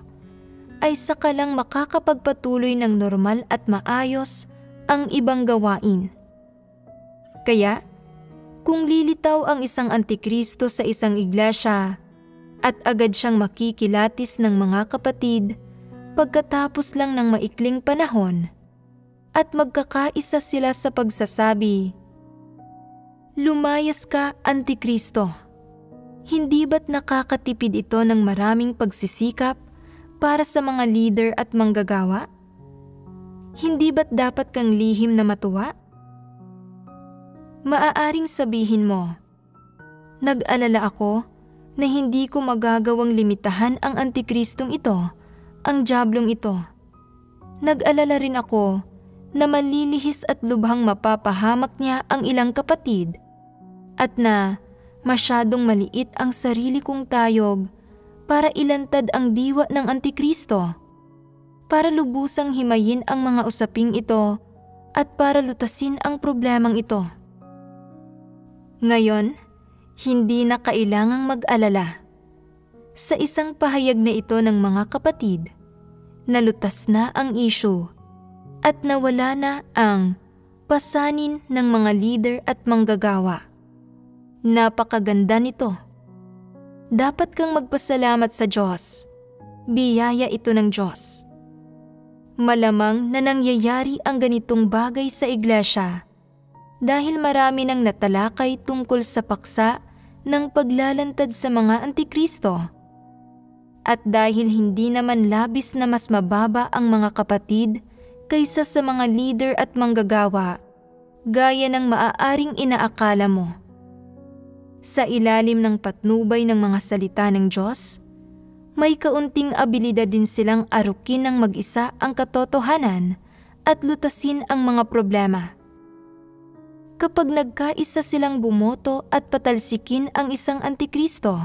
Speaker 2: ay saka lang makakapagpatuloy ng normal at maayos ang ibang gawain. Kaya, kung lilitaw ang isang Antikristo sa isang iglesia at agad siyang makikilatis ng mga kapatid pagkatapos lang ng maikling panahon, at magkakaisa sila sa pagsasabi, "Lumayas ka, Antikristo." Hindi ba't nakakatipid ito ng maraming pagsisikap para sa mga leader at manggagawa? Hindi ba't dapat kang lihim na matuwa? Maaaring sabihin mo, "Nag-alala ako na hindi ko magagawang limitahan ang Antikristong ito, ang diablong ito. Nag-alala rin ako na malilihis at lubhang mapapahamak niya ang ilang kapatid at na masyadong maliit ang sarili kong tayog para ilantad ang diwa ng Antikristo, para lubusang himayin ang mga usaping ito at para lutasin ang problemang ito." Ngayon, hindi na kailangang mag-alala. Sa isang pahayag na ito ng mga kapatid, nalutas na ang issue at nawala na ang pasanin ng mga leader at manggagawa. Napakaganda nito. Dapat kang magpasalamat sa Diyos. Biyaya ito ng Diyos. Malamang na nangyayari ang ganitong bagay sa iglesia dahil marami nang natalakay tungkol sa paksa ng paglalantad sa mga Antikristo. At dahil hindi naman labis na mas mababa ang mga kapatid kaysa sa mga leader at manggagawa, gaya ng maaaring inaakala mo. Sa ilalim ng patnubay ng mga salita ng Diyos, may kaunting abilidad din silang arukin ng mag-isa ang katotohanan at lutasin ang mga problema. Kapag nagkaisa silang bumoto at patalsikin ang isang Antikristo,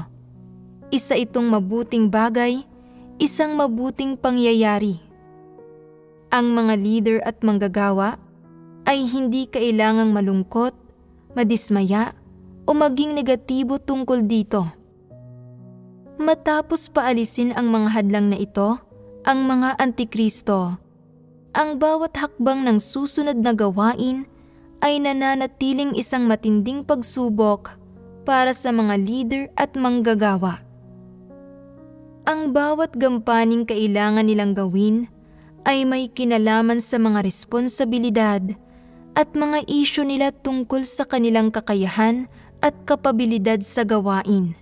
Speaker 2: isa itong mabuting bagay, isang mabuting pangyayari. Ang mga leader at manggagawa ay hindi kailangang malungkot, madismaya o maging negatibo tungkol dito. Matapos paalisin ang mga hadlang na ito, ang mga Antikristo, ang bawat hakbang ng susunod na gawain ay nananatiling isang matinding pagsubok para sa mga leader at manggagawa. Ang bawat gampaning kailangan nilang gawin ay may kinalaman sa mga responsibilidad at mga isyu nila tungkol sa kanilang kakayahan at kapabilidad sa gawain.